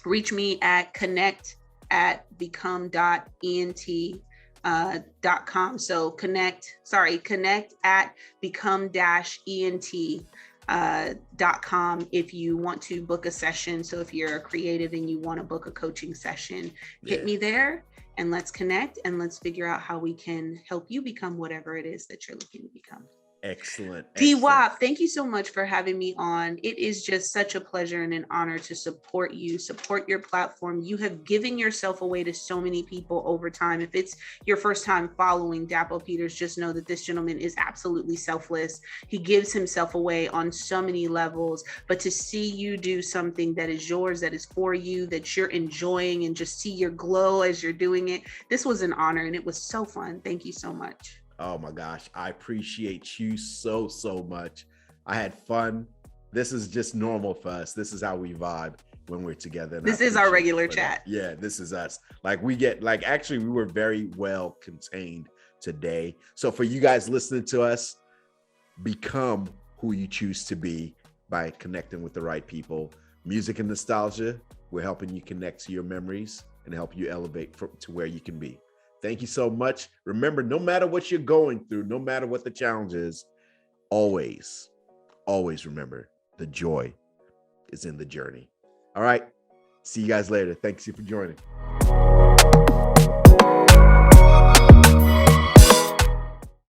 reach me at connect@become.ent.com. So connect at become-ent.com if you want to book a session. So if you're a creative and you want to book a coaching session, hit me there and let's connect and let's figure out how we can help you become whatever it is that you're looking to become. Excellent. D-Wop, thank you so much for having me on. It is just such a pleasure and an honor to support you, support your platform. You have given yourself away to so many people over time. If it's your first time following Dapo Peters, just know that this gentleman is absolutely selfless. He gives himself away on so many levels, but to see you do something that is yours, that is for you, that you're enjoying, and just see your glow as you're doing it, this was an honor and it was so fun. Thank you so much. Oh my gosh, I appreciate you so much. I had fun. This is just normal for us. This is how we vibe when we're together. This is our regular chat. Yeah, this is us. Actually, we were very well contained today. So for you guys listening to us, become who you choose to be by connecting with the right people. Music and nostalgia, we're helping you connect to your memories and help you elevate to where you can be. Thank you so much. Remember, no matter what you're going through, no matter what the challenge is, always remember the joy is in the journey. All right. See you guys later. Thanks for joining.